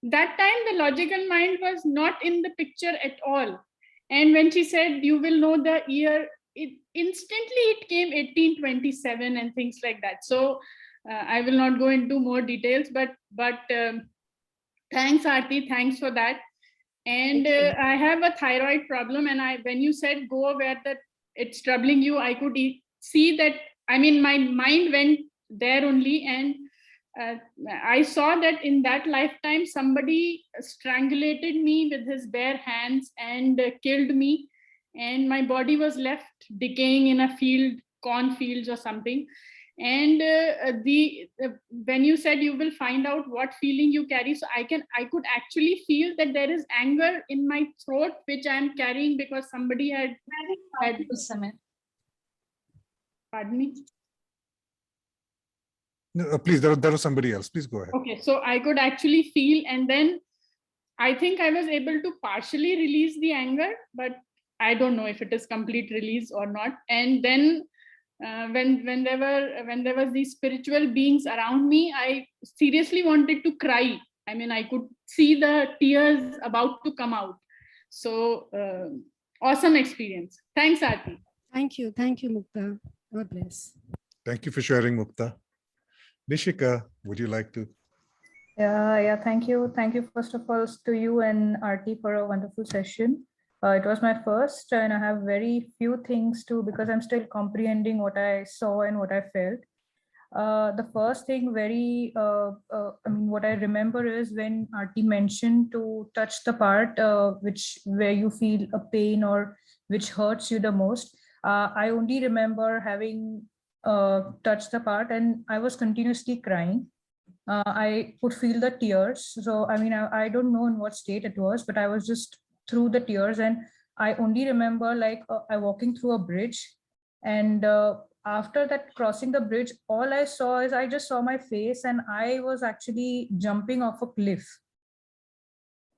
that time the logical mind was not in the picture at all. And when she said, you will know the year, instantly it came 1827 and things like that. So I will not go into more details, but thanks, Aarti. Thanks for that. And I have a thyroid problem, and when you said go where it's troubling you, I could see that. My mind went there only, and I saw that in that lifetime somebody strangulated me with his bare hands and killed me, and my body was left decaying in a field, cornfields or something. And when you said you will find out what feeling you carry, so I could actually feel that there is anger in my throat which I am carrying because somebody had pardon me. No, please, there was somebody else. Please go ahead. Okay, so I could actually feel, and then I think I was able to partially release the anger, but I don't know if it is complete release or not. And then when there was these spiritual beings around me, I seriously wanted to cry. I could see the tears about to come out. So awesome experience. Thanks, Aarti. Thank you, Mukta. God bless. Thank you for sharing, Mukta. Nishika, would you like to? Yeah, thank you. Thank you, first of all, to you and Aarti for a wonderful session. It was my first, and I have very few things to, because I'm still comprehending what I saw and what I felt. The first thing what I remember is when Aarti mentioned to touch the part where you feel a pain or which hurts you the most. I only remember having touched the part and I was continuously crying. I could feel the tears. So, I don't know in what state it was, but I was just through the tears. And I only remember I walking through a bridge. And after that, crossing the bridge, all I saw is I just saw my face and I was actually jumping off a cliff.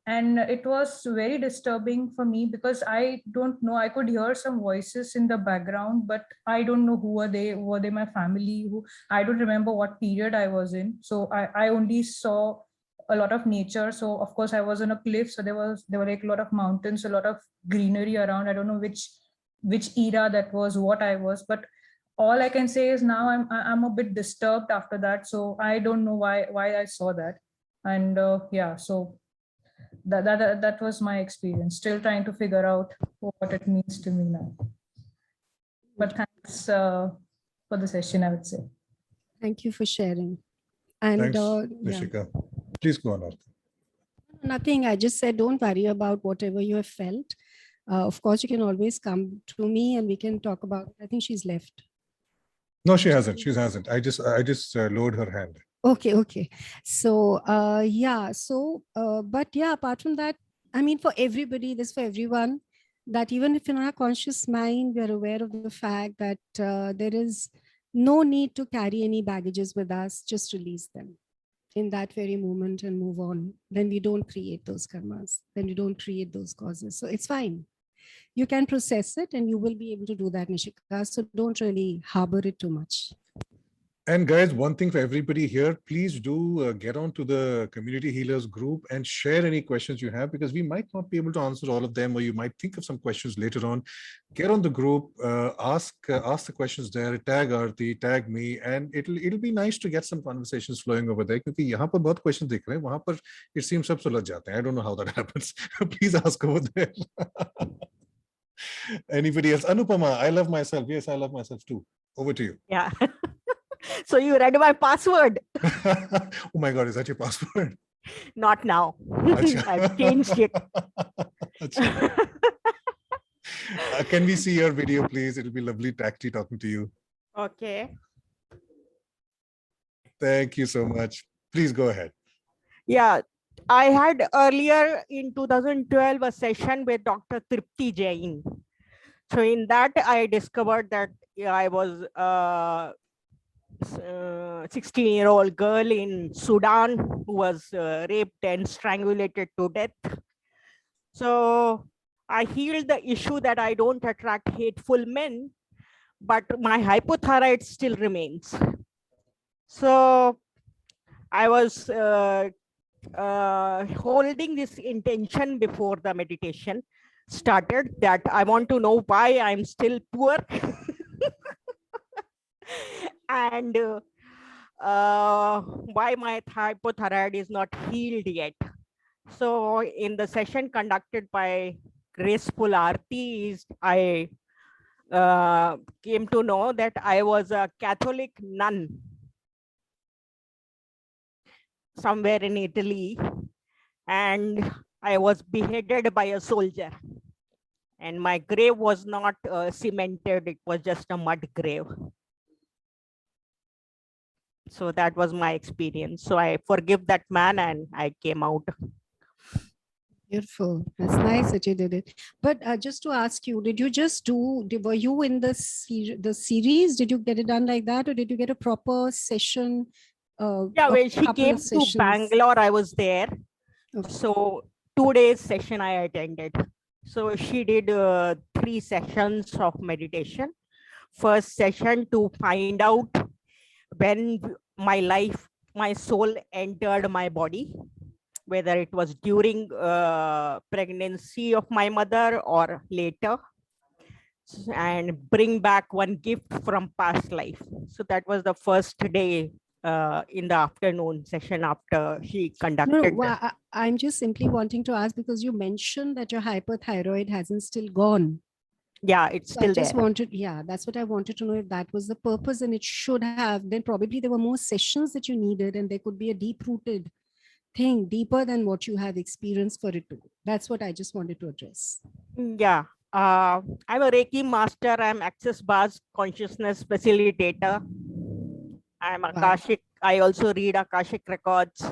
And it was very disturbing for me because I don't know, I could hear some voices in the background, but I don't know who were they my family, who, I don't remember what period I was in. So I only saw a lot of nature. So of course I was on a cliff, so there were like a lot of mountains, a lot of greenery around. I don't know which era that was, what I was, but all I can say is now I'm a bit disturbed after that. So I don't know why I saw that. And so that was my experience. Still trying to figure out what it means to me now. But thanks for the session, I would say. Thank you for sharing. And Thanks, Nishika. Please go on, Aarti. Nothing. I just said, don't worry about whatever you have felt. Of course, you can always come to me and we can talk about it. I think she's left. No, she hasn't. She hasn't. I just lowered her hand. Okay. So, but yeah, apart from that, for everybody, this for everyone, that even if in our conscious mind, we are aware of the fact that there is no need to carry any baggages with us, just release them in that very moment and move on. Then we don't create those karmas. Then we don't create those causes. So it's fine. You can process it and you will be able to do that, Nishika. So don't really harbor it too much. And guys, one thing for everybody here, please do get on to the Community Healers group and share any questions you have, because we might not be able to answer all of them, or you might think of some questions later on. Get on the group, ask the questions there, tag Aarti, tag me, and it'll be nice to get some conversations flowing over there. Because यहाँ पर बहुत questions दिख रहे हैं, वहाँ पर it seems सब सुलझ जाते हैं. I don't know how that happens. Please ask over there. Anybody else? Anupama, I love myself. Yes, I love myself too. Over to you. Yeah. So you read my password. Oh my God, is that your password? Not now. I've changed it. Can we see your video, please? It'll be lovely, Takti, talking to you. Okay. Thank you so much. Please go ahead. Yeah, I had earlier in 2012 a session with Dr. Tripti Jain. So in that, I discovered that I was 16-year-old girl in Sudan who was raped and strangulated to death. So I healed the issue that I don't attract hateful men, but my hypothyroid still remains. So I was holding this intention before the meditation started, that I want to know why I'm still poor. And why my hypothyroid is not healed yet. So in the session conducted by Graceful Aarti, I came to know that I was a Catholic nun somewhere in Italy, and I was beheaded by a soldier. And my grave was not cemented, it was just a mud grave. So that was my experience. So I forgive that man and I came out. Beautiful. That's nice that you did it. But just to ask you, did you just were you in the series? Did you get it done like that, or did you get a proper session? Yeah, when she came to Bangalore, I was there. Okay. So 2 days session I attended. So she did 3 sessions of meditation. First session to find out when my soul entered my body, whether it was during pregnancy of my mother or later, and bring back one gift from past life. So that was the first day in the afternoon session after she No, conducted. I'm just simply wanting to ask because you mentioned that your hyperthyroid hasn't still gone. Yeah, it's So still I just there. wanted, yeah, that's what I wanted to know, if that was the purpose, and it should have, then probably there were more sessions that you needed and there could be a deep-rooted thing, deeper than what you have experienced for it to. That's what I just wanted to address. Yeah, I'm a Reiki master. I'm Access Bars Consciousness Facilitator. I'm Akashic. I also read Akashic records.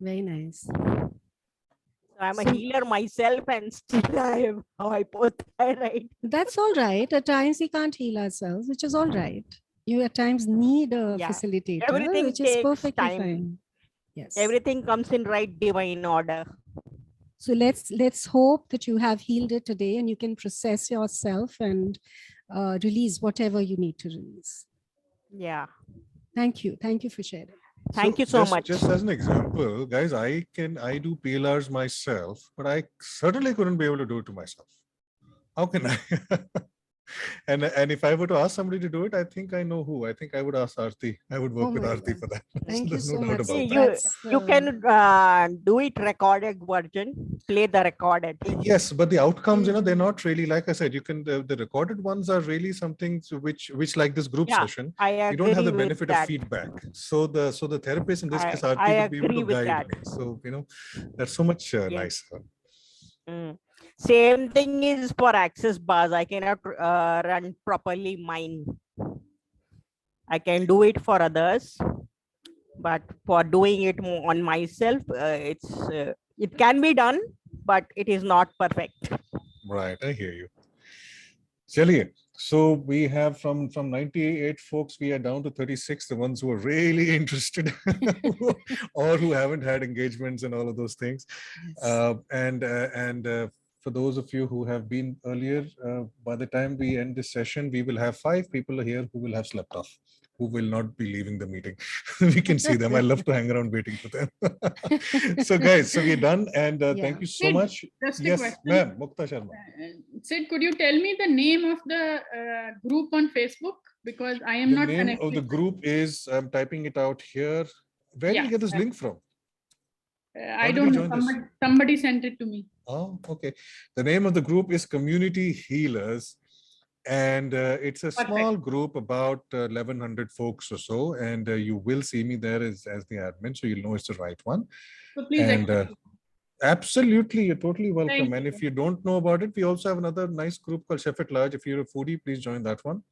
Very nice. I'm a healer myself, and still I have hypothyroid. That's all right. At times we can't heal ourselves, which is all right. You at times need a Yeah, facilitator, everything which is takes perfectly time. fine. Yes. Everything comes in right divine order. So let's hope that you have healed it today and you can process yourself and release whatever you need to release. Yeah. Thank you. Thank you for sharing. Thank you so much. Just as an example, guys, I do PLRs myself, but I certainly couldn't be able to do it to myself. How can I? And if I were to ask somebody to do it, I think I know who. I think I would ask Aarti. I would work with Aarti for that. Thank There's you no so doubt much. about that. You can do it recorded version, play the recorded. Yes, but the outcomes, they're not really, like I said, you can, the recorded ones are really something which like this group session, I you don't have the agree with benefit of that. feedback. So the therapist in this case, Aarti, I would be able agree to with guide that. me. So, that's so much nicer. Same thing is for access bars. I cannot run properly mine. I can do it for others, but for doing it on myself, it can be done, but it is not perfect. Right, I hear you. Chaliye. So we have from 98 folks, we are down to 36, the ones who are really interested or who haven't had engagements and all of those things. Yes. For those of you who have been earlier, by the time we end this session, we will have 5 people here who will have slept off, who will not be leaving the meeting. We can see them. I love to hang around waiting for them. So guys, so we're done, and thank you so Sid, much. just a Yes, question. ma'am, Mukta Sharma. Sid, could you tell me the name of the group on Facebook? Because I am The not name connected. of the group is, I'm typing it out here. Where did you get this link from? I don't know. Somebody sent it to me. Oh, okay. The name of the group is Community Healers, and it's a small group, about 1,100 folks or so, and you will see me there as the admin, so you'll know it's the right one. So please absolutely, you're totally welcome. Thank And you. if you don't know about it, we also have another nice group called Chef at Large. If you're a foodie, please join that one.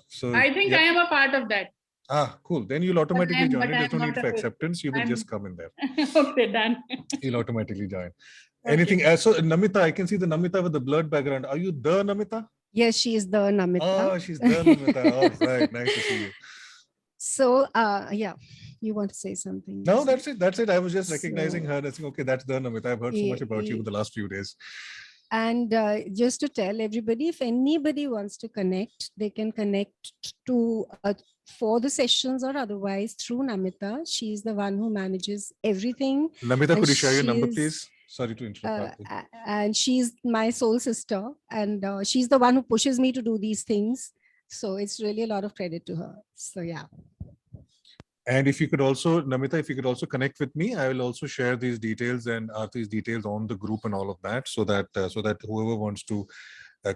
So I think I am a part of that. Ah, cool. Then you'll automatically join it. There's no need for acceptance. You will just come in there. Okay, done. You'll automatically join. Anything else? So Namita, I can see the Namita with the blurred background. Are you the Namita? Yes, she is the Namita. Oh, she's the Namita. All right. Nice to see you. So, yeah, you want to say something? No, that's it. That's it. I was just recognizing her and saying, okay, that's the Namita. I've heard so much about you in the last few days. And just to tell everybody, if anybody wants to connect, they can connect to for the sessions or otherwise through Namita. She's the one who manages everything. Namita, could you share your number, please? Sorry to interrupt. And she's my soul sister, and she's the one who pushes me to do these things. So it's really a lot of credit to her. So yeah. And if you could also, Namita, if you could also connect with me, I will also share these details and Aarti's details on the group and all of that, so that whoever wants to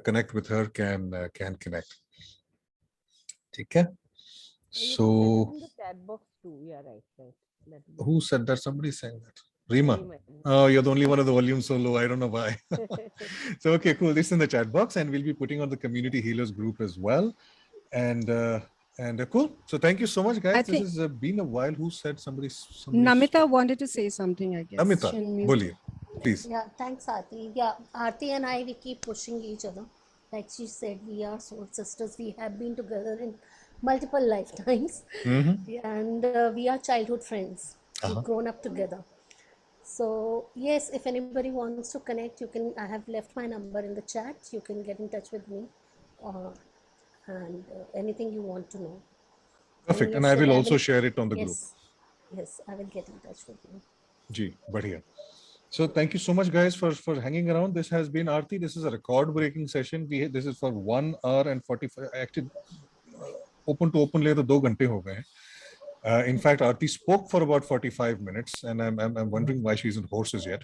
connect with her can connect. Okay. So. In the chat box too. Yeah, right. Who said that? Somebody saying that. Rima. Oh, you're the only one of the volume so low. I don't know why. So okay, cool. This is in the chat box, and we'll be putting on the Community Healers group as well. And cool. So thank you so much, guys. This has been a while. Who said somebody? Namita wanted to say something, I guess. Namita, boliye, please. Yeah, thanks, Aarti. Yeah, Aarti and I, we keep pushing each other. Like she said, we are soul sisters. We have been together in multiple lifetimes, and we are childhood friends. We've grown up together. So yes, if anybody wants to connect, you can. I have left my number in the chat. You can get in touch with me. And anything you want to know. Perfect. And I will also share it on the group. Yes, I will get in touch with you. Ji, badhiya. So thank you so much, guys, for hanging around. This has been Aarti. This is a record-breaking session. This is for 1 hour and 45. Actually, open to open le to 2 ghante ho gaye. In fact, Aarti spoke for about 45 minutes, and I'm wondering why she isn't horses yet.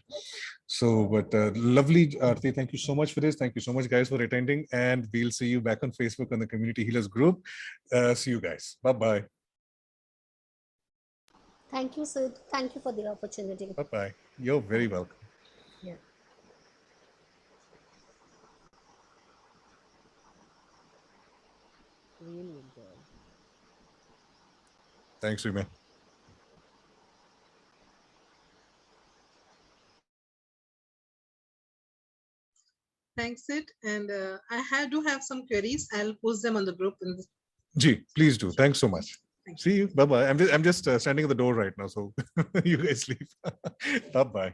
So, but lovely, Aarti, thank you so much for this. Thank you so much, guys, for attending, and we'll see you back on Facebook on the Community Healers group. See you guys. Bye-bye. Thank you, Sid. Thank you for the opportunity. Bye-bye. You're very welcome. Yeah. Brilliant girl. Thanks, Rima. Thanks, Sid. And I do have some queries. I'll post them on the group. Gee, please do. Thanks so much. See you. Bye-bye. I'm just standing at the door right now, so you guys leave. Bye-bye.